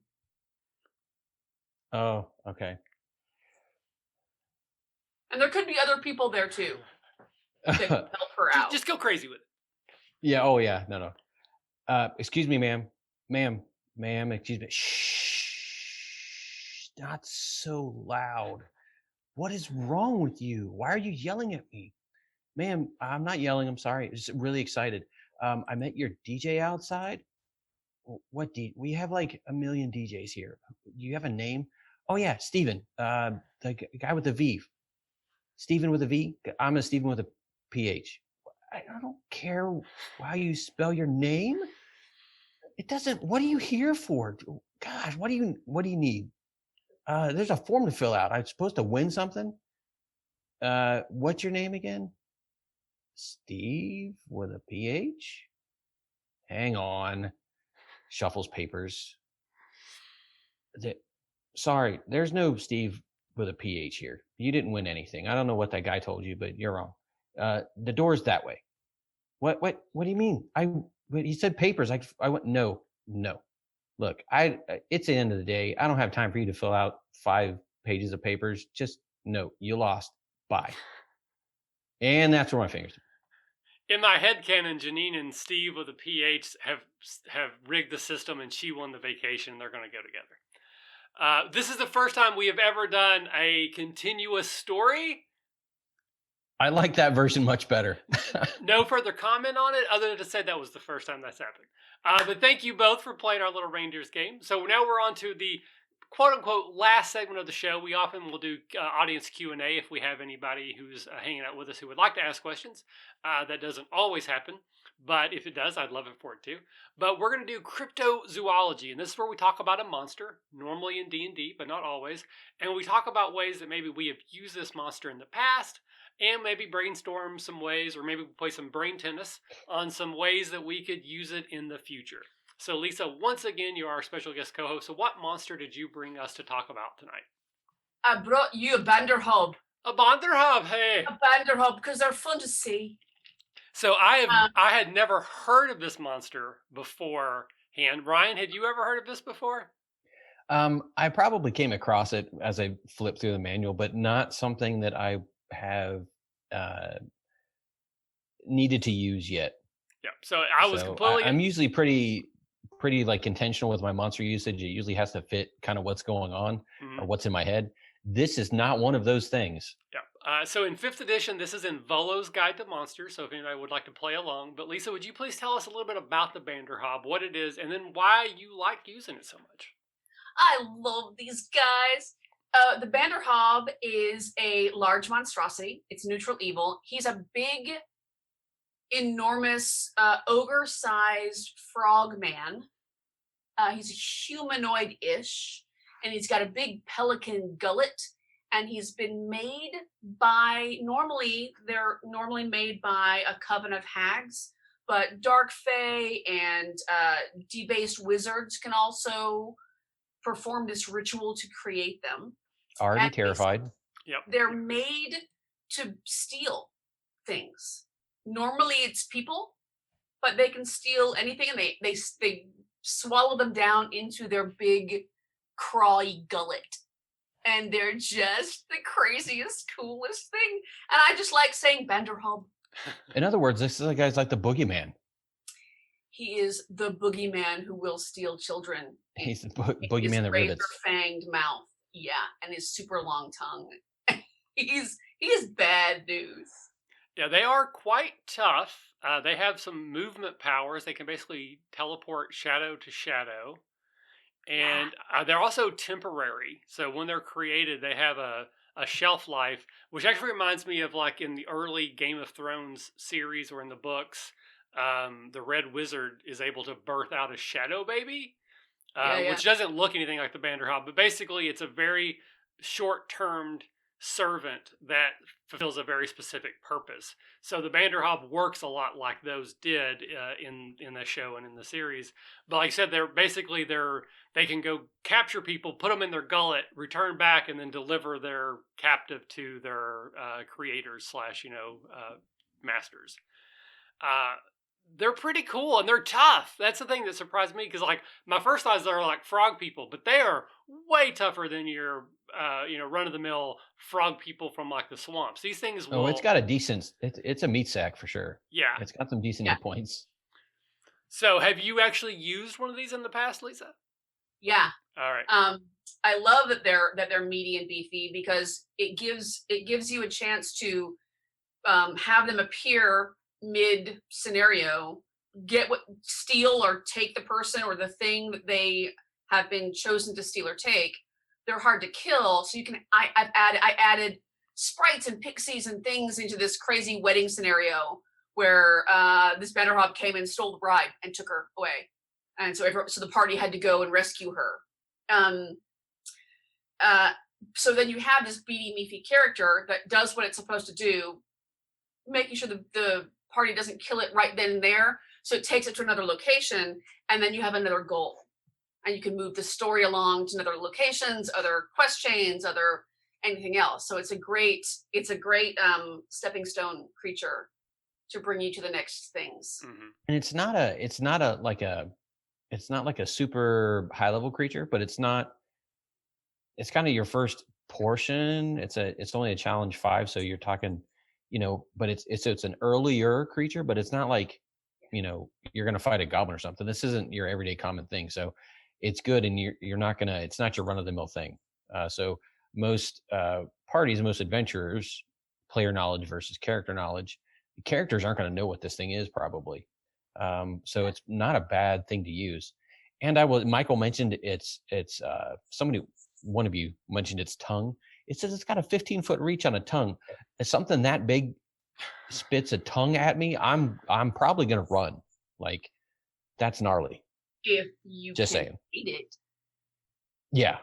Oh, okay. And there could be other people there too that can help her out. Just go crazy with it. Yeah. Oh, yeah. No. Excuse me, ma'am. Ma'am. Excuse me. Shh. Not so loud. What is wrong with you? Why are you yelling at me? Ma'am, I'm not yelling. I'm sorry. I'm just really excited. I met your DJ outside. What we have like a million DJs here. Do you have a name? Oh yeah, Steven. The guy with the V. Steven with a V. I'm a Steven with a PH. I don't care how you spell your name. It doesn't. What are you here for? Gosh, what do you need? There's a form to fill out. I'm supposed to win something. What's your name again? Steve with a PH? Hang on. Shuffles papers. Sorry, there's no Steve with a PH here. You didn't win anything. I don't know what that guy told you, but you're wrong. The door's that way. What do you mean? He said papers. I went, no. Look, it's the end of the day. I don't have time for you to fill out 5 pages of papers. Just no, you lost. Bye. And that's where my fingers. In my headcanon, Janine and Steve with a PH have rigged the system, and she won the vacation. They're going to go together. This is the first time we have ever done a continuous story. I like that version much better. No further comment on it, other than to say that was the first time that's happened. But thank you both for playing our little reindeers game. So now we're on to the quote-unquote last segment of the show. We often will do audience Q&A if we have anybody who's hanging out with us who would like to ask questions. That doesn't always happen, but if it does, I'd love it for it too. But we're going to do Cryptozoology, and this is where we talk about a monster, normally in D&D, but not always. And we talk about ways that maybe we have used this monster in the past, and maybe brainstorm some ways, or maybe play some brain tennis on some ways that we could use it in the future. So, Lisa, once again, you're our special guest co-host. So what monster did you bring us to talk about tonight? I brought you a Bander Hob. A Bander Hob, hey! A Bander Hob, because they're fun to see. So I had never heard of this monster beforehand. Ryan, had you ever heard of this before? I probably came across it as I flipped through the manual, but not something that I have needed to use yet. Yeah, so I was completely... I'm usually pretty like intentional with my monster usage. It usually has to fit kind of what's going on or what's in my head. This is not one of those things. Yeah. So in 5th edition, this is in Volo's Guide to Monsters, so if anybody would like to play along. But Lisa, would you please tell us a little bit about the BanderHobb, what it is, and then why you like using it so much? I love these guys. The BanderHobb is a large monstrosity. It's neutral evil. He's a big, enormous, ogre-sized frog man. He's humanoid-ish, and he's got a big pelican gullet. And he's been made by, they're normally made by a coven of hags, but dark fae and debased wizards can also perform this ritual to create them. Already terrified. Yep. They're made to steal things. Normally it's people, but they can steal anything, and they swallow them down into their big crawy gullet. And they're just the craziest, coolest thing. And I just like saying BanderHobb. In other words, this is a guy's like the boogeyman. He is the boogeyman who will steal children. He's the boogeyman that rivets. Razor-fanged mouth, yeah, and his super long tongue. He is bad news. Yeah, they are quite tough. They have some movement powers. They can basically teleport shadow to shadow. And they're also temporary. So when they're created, they have a shelf life, which actually reminds me of like in the early Game of Thrones series or in the books, the Red Wizard is able to birth out a shadow baby, which doesn't look anything like the BanderHobb. But basically, it's a very short-termed servant that fulfills a very specific purpose. So the BanderHobb works a lot like those did in the show and in the series. But like I said, they can go capture people, put them in their gullet, return back, and then deliver their captive to their creators / masters. They're pretty cool and they're tough. That's the thing that surprised me, because like my first thoughts are like frog people, but they are way tougher than your run-of-the-mill frog people from like the swamps. These things will... Oh, it's got a decent... It's a meat sack for sure. Yeah. It's got some decent hit points. So have you actually used one of these in the past, Lisa? Yeah. All right. I love that they're meaty and beefy, because it gives you a chance to have them appear mid scenario, steal or take the person or the thing that they have been chosen to steal or take. They're hard to kill, so you can. I added sprites and pixies and things into this crazy wedding scenario where this BanderHobb came and stole the bride and took her away, and so the party had to go and rescue her. So then you have this beady, meaty character that does what it's supposed to do, making sure the party doesn't kill it right then and there. So it takes it to another location, and then you have another goal, and you can move the story along to other locations, other quest chains, anything else. So it's a great stepping stone creature to bring you to the next things. And it's not like a super high level creature, but it's kind of your first portion. It's only a challenge 5, so you're talking, but it's an earlier creature, but it's not like, you're going to fight a goblin or something. This isn't your everyday common thing. So it's good. And it's not your run of the mill thing. So most parties, most adventurers, player knowledge versus character knowledge, the characters aren't going to know what this thing is probably. So it's not a bad thing to use. And Michael mentioned one of you mentioned its tongue. It says it's got a 15-foot reach on a tongue. If something that big spits a tongue at me, I'm probably gonna run. Like, that's gnarly. If you just saying, eat it. Yeah.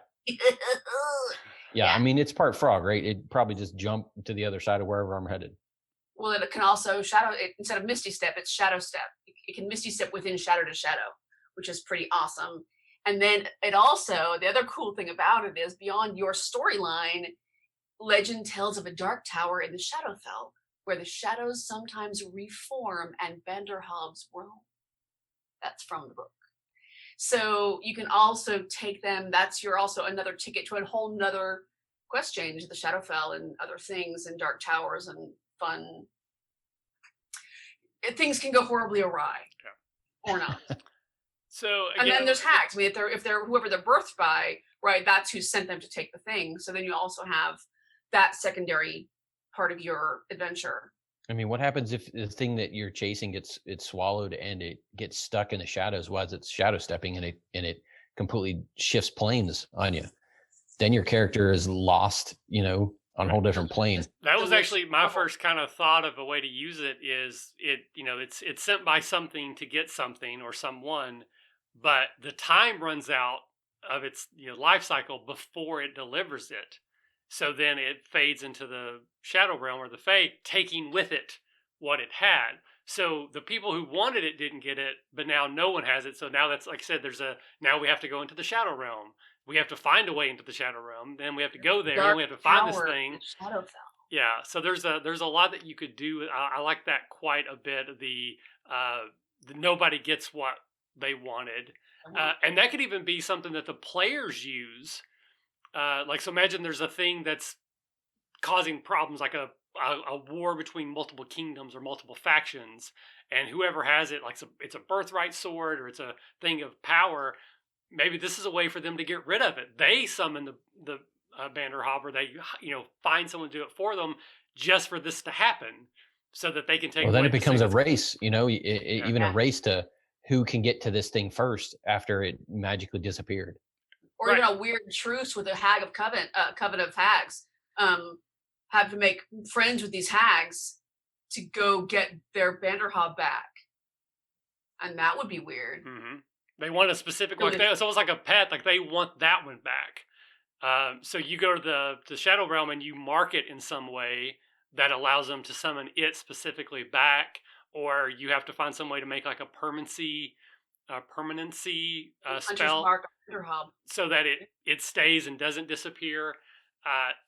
Yeah. I mean, it's part frog, right? It probably just jump to the other side of wherever I'm headed. Well, it can also instead of Misty Step, it's Shadow Step. It can Misty Step within Shadow to Shadow, which is pretty awesome. And then it also, the other cool thing about it is, beyond your storyline, legend tells of a dark tower in the Shadowfell where the shadows sometimes reform and BanderHobbs roam. That's from the book. So you can also take them. You're also another ticket to a whole nother quest chain to the Shadowfell and other things and dark towers and fun. Things can go horribly awry, or not. So again, and then there's hags. I mean, if they're whoever they're birthed by, right? That's who sent them to take the thing. So then you also have that secondary part of your adventure. I mean, what happens if the thing that you're chasing gets swallowed and it gets stuck in the shadows while it's shadow stepping, and it completely shifts planes on you? Then your character is lost, on a whole different plane. That was actually my first kind of thought of a way to use it. Is it's sent by something to get something or someone, but the time runs out of its life cycle before it delivers it. So then it fades into the shadow realm or the Fae, taking with it what it had. So the people who wanted it didn't get it, but now no one has it. So now that's, like I said, now we have to go into the shadow realm. We have to find a way into the shadow realm. Then we have to go there. Then we have to find this thing. Shadowfell. Yeah. So there's a lot that you could do. I like that quite a bit. The nobody gets what they wanted, and that could even be something that the players use. So imagine there's a thing that's causing problems, like a war between multiple kingdoms or multiple factions, and whoever has it, like it's a birthright sword or it's a thing of power. Maybe this is a way for them to get rid of it. They summon the BanderHobb, or they find someone to do it for them just for this to happen, so that they can take. Well, then it becomes a race, even a race to who can get to this thing first after it magically disappeared. Or even a weird truce with a hag of coven of hags. Have to make friends with these hags to go get their BanderHobb back, and that would be weird. Mm-hmm. They want a specific one. It's almost like a pet. Like they want that one back. So you go to the Shadow Realm and you mark it in some way that allows them to summon it specifically back, or you have to find some way to make like a permanency spell, so that it stays and doesn't disappear.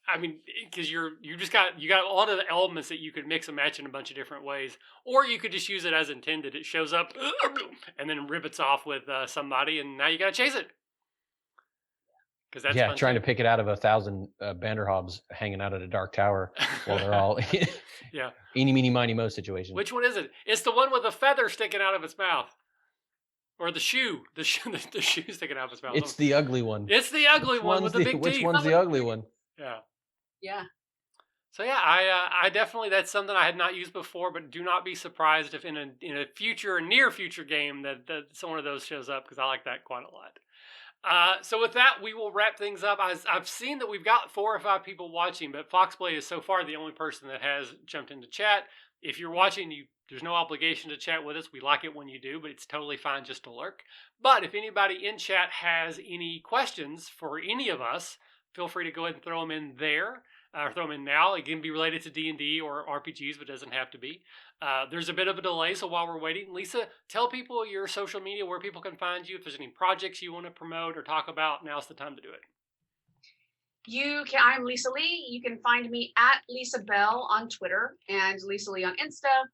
I mean, because you got a lot of the elements that you could mix and match in a bunch of different ways, or you could just use it as intended. It shows up and then ribbits off with somebody, and now you got to chase it. Because that's fun trying too. To pick it out of 1,000 BanderHobbs hanging out at a dark tower while they're all eeny, meeny, miny, mo situation. Which one is it? It's the one with the feather sticking out of its mouth. Or the shoe. The shoe's taking out his mouth. It's the ugly one. It's the ugly one with the big teeth. Which one's the ugly one? Yeah. Yeah. So yeah, I definitely, that's something I had not used before, but do not be surprised if in a near future game that one of those shows up, because I like that quite a lot. So with that, we will wrap things up. I've seen that we've got 4 or 5 people watching, but Foxblade is so far the only person that has jumped into chat. If you're watching, there's no obligation to chat with us. We like it when you do, but it's totally fine just to lurk. But if anybody in chat has any questions for any of us, feel free to go ahead and throw them in there. Or throw them in now. It can be related to D&D or RPGs, but doesn't have to be. There's a bit of a delay, so while we're waiting, Lisa, tell people your social media, where people can find you. If there's any projects you want to promote or talk about, now's the time to do it. I'm Liisa Lee. You can find me at Liisa Belle on Twitter and Liisa Lee on Insta.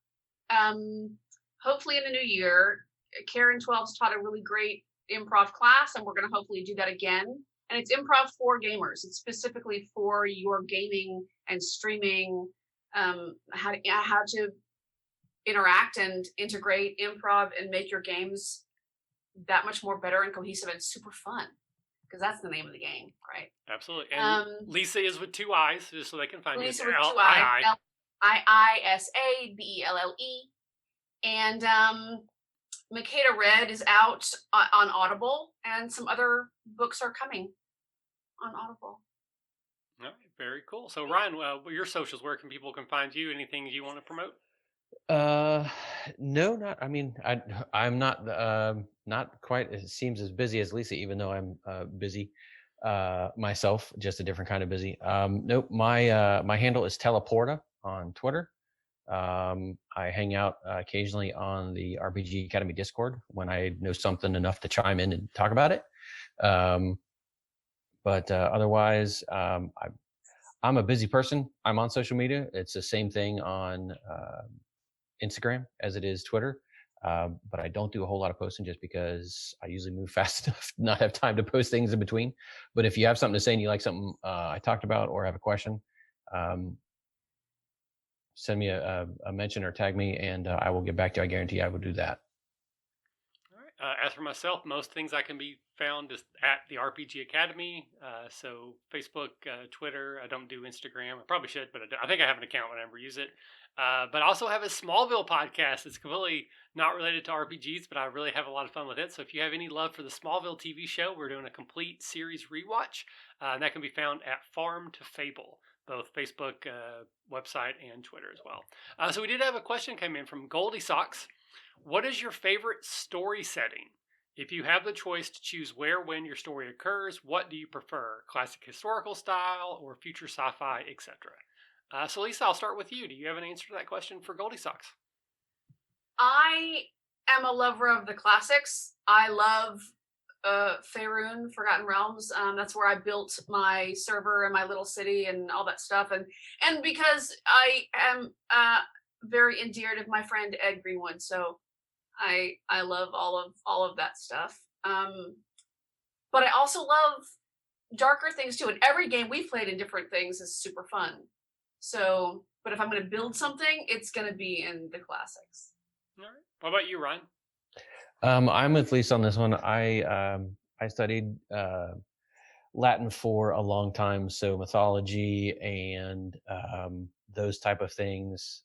Hopefully in the new year, Karen 12's taught a really great improv class, and we're going to hopefully do that again. And it's improv for gamers. It's specifically for your gaming and streaming, how to interact and integrate improv and make your games that much more better and cohesive and super fun. Because that's the name of the game, right? Absolutely. And Lisa is with 2 I's, just so they can find Lisa you. with 2 I's. Liisa Belle. And Makeda Red is out on Audible, and some other books are coming on Audible. All right, very cool. So Ryan, your socials, where can people find you? Anything you want to promote? No, not. I mean, I'm not quite. It seems as busy as Lisa, even though I'm busy myself, just a different kind of busy. Nope. My handle is Teleporta on Twitter. I hang out occasionally on the RPG Academy Discord when I know something enough to chime in and talk about it. But otherwise, I'm a busy person. I'm on social media. It's the same thing on Instagram as it is Twitter. But I don't do a whole lot of posting just because I usually move fast enough to not have time to post things in between. But if you have something to say and you like something I talked about or have a question, send me a mention or tag me, and I will get back to you. I guarantee I will do that. All right. As for myself, most things I can be found is at the RPG Academy. So Facebook, Twitter. I don't do Instagram. I probably should, but I think I have an account when I ever use it. But I also have a Smallville podcast. It's completely not related to RPGs, but I really have a lot of fun with it. So if you have any love for the Smallville TV show, we're doing a complete series rewatch. And that can be found at Farm to Fable, both Facebook, website, and Twitter as well. So we did have a question come in from Goldie Socks. What is your favorite story setting? If you have the choice to choose where, when your story occurs, what do you prefer? Classic historical style or future sci-fi, etc.? So Lisa, I'll start with you. Do you have an answer to that question for Goldie Socks? I am a lover of the classics. I love Faerun, Forgotten Realms. That's where I built my server and my little city and all that stuff. And because I am very endeared of my friend Ed Greenwood, so I love all of that stuff. But I also love darker things too. And every game we've played in different things is super fun. So, but if I'm going to build something, it's going to be in the classics. All right. What about you, Ryan? I'm with Lisa on this one. I studied Latin for a long time, so mythology and those type of things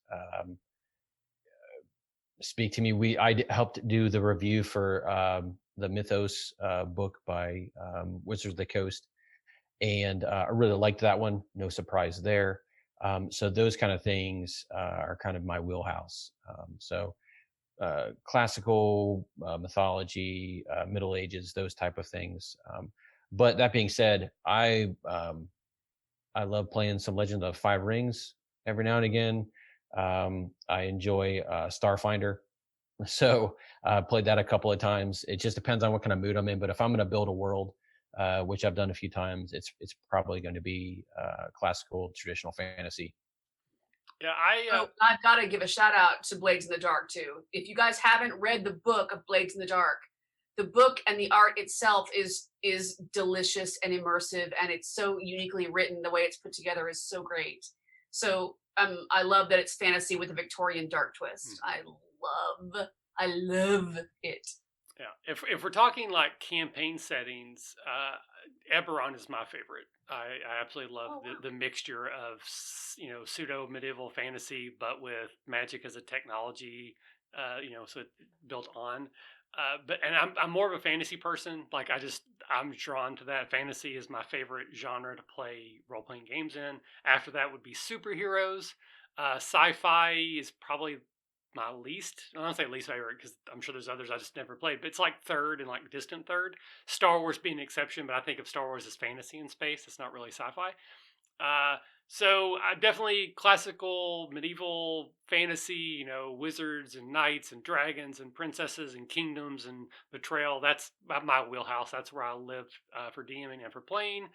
speak to me. I helped do the review for the Mythos book by Wizards of the Coast, and I really liked that one. No surprise there. So those kind of things are kind of my wheelhouse. Classical mythology, Middle Ages, those type of things. But that being said, I love playing some Legend of Five Rings every now and again. I enjoy Starfinder, so I played that a couple of times. It just depends on what kind of mood I'm in. But if I'm going to build a world, which I've done a few times, it's probably going to be classical, traditional fantasy. Yeah, I've got to give a shout out to Blades in the Dark too. If you guys haven't read the book of Blades in the Dark, the book and the art itself is delicious and immersive, and it's so uniquely written. The way it's put together is so great. So I love that it's fantasy with a Victorian dark twist. I love it. Yeah, if we're talking like campaign settings, Eberron is my favorite. I absolutely love Oh, wow. the mixture of pseudo medieval fantasy, but with magic as a technology. So it built on. But I'm more of a fantasy person. Like I'm drawn to that. Fantasy is my favorite genre to play role playing games in. After that would be superheroes. Sci-fi is probably my least. I don't say least favorite because I'm sure there's others I just never played, but it's like third and like distant third. Star Wars being an exception, but I think of Star Wars as fantasy in space. It's not really sci-fi. Uh, so definitely classical medieval fantasy, wizards and knights and dragons and princesses and kingdoms and betrayal. That's my wheelhouse. That's where I live for DMing and for playing.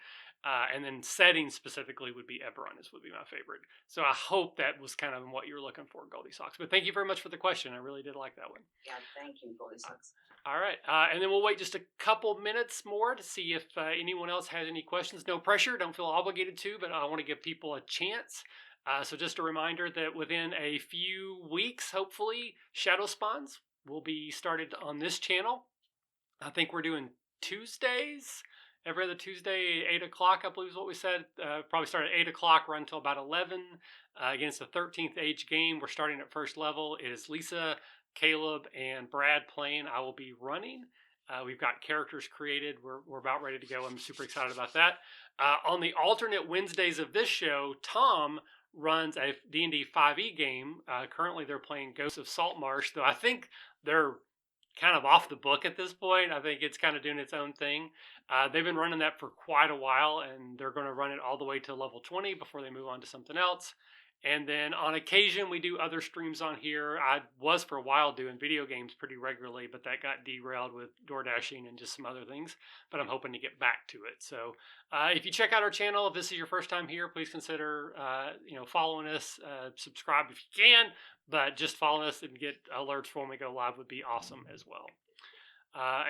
And then setting specifically would be Eberron would be my favorite. So I hope that was kind of what you were looking for, Goldie Socks. But thank you very much for the question. I really did like that one. Yeah, thank you, Goldie Socks. All right. And then we'll wait just a couple minutes more to see if anyone else has any questions. No pressure. Don't feel obligated to, but I want to give people a chance. So just a reminder that within a few weeks, hopefully, Shadow Spawns will be started on this channel. I think we're doing Tuesdays. Every other Tuesday, 8 o'clock, I believe is what we said. Probably start at 8 o'clock, run until about 11. Again, it's the 13th age game. We're starting at first level. It is Lisa, Caleb, and Brad playing. I will be running. We've got characters created. We're about ready to go. I'm super excited about that. On the alternate Wednesdays of this show, Tom runs a D&D 5e game. Currently, they're playing Ghosts of Saltmarsh, though I think they're kind of off the book at this point. I think it's kind of doing its own thing. They've been running that for quite a while, and they're going to run it all the way to level 20 before they move on to something else. And then on occasion, we do other streams on here. I was for a while doing video games pretty regularly, but that got derailed with Doordashing and just some other things. But I'm hoping to get back to it. So if you check out our channel, if this is your first time here, please consider following us. Subscribe if you can, but just following us and get alerts for when we go live would be awesome as well.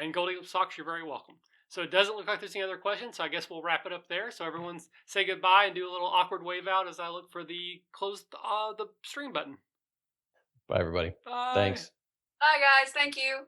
And Goldie Socks, you're very welcome. So it doesn't look like there's any other questions, so I guess we'll wrap it up there. So everyone say goodbye and do a little awkward wave out as I look for the close the stream button. Bye, everybody. Bye. Thanks. Bye, guys. Thank you.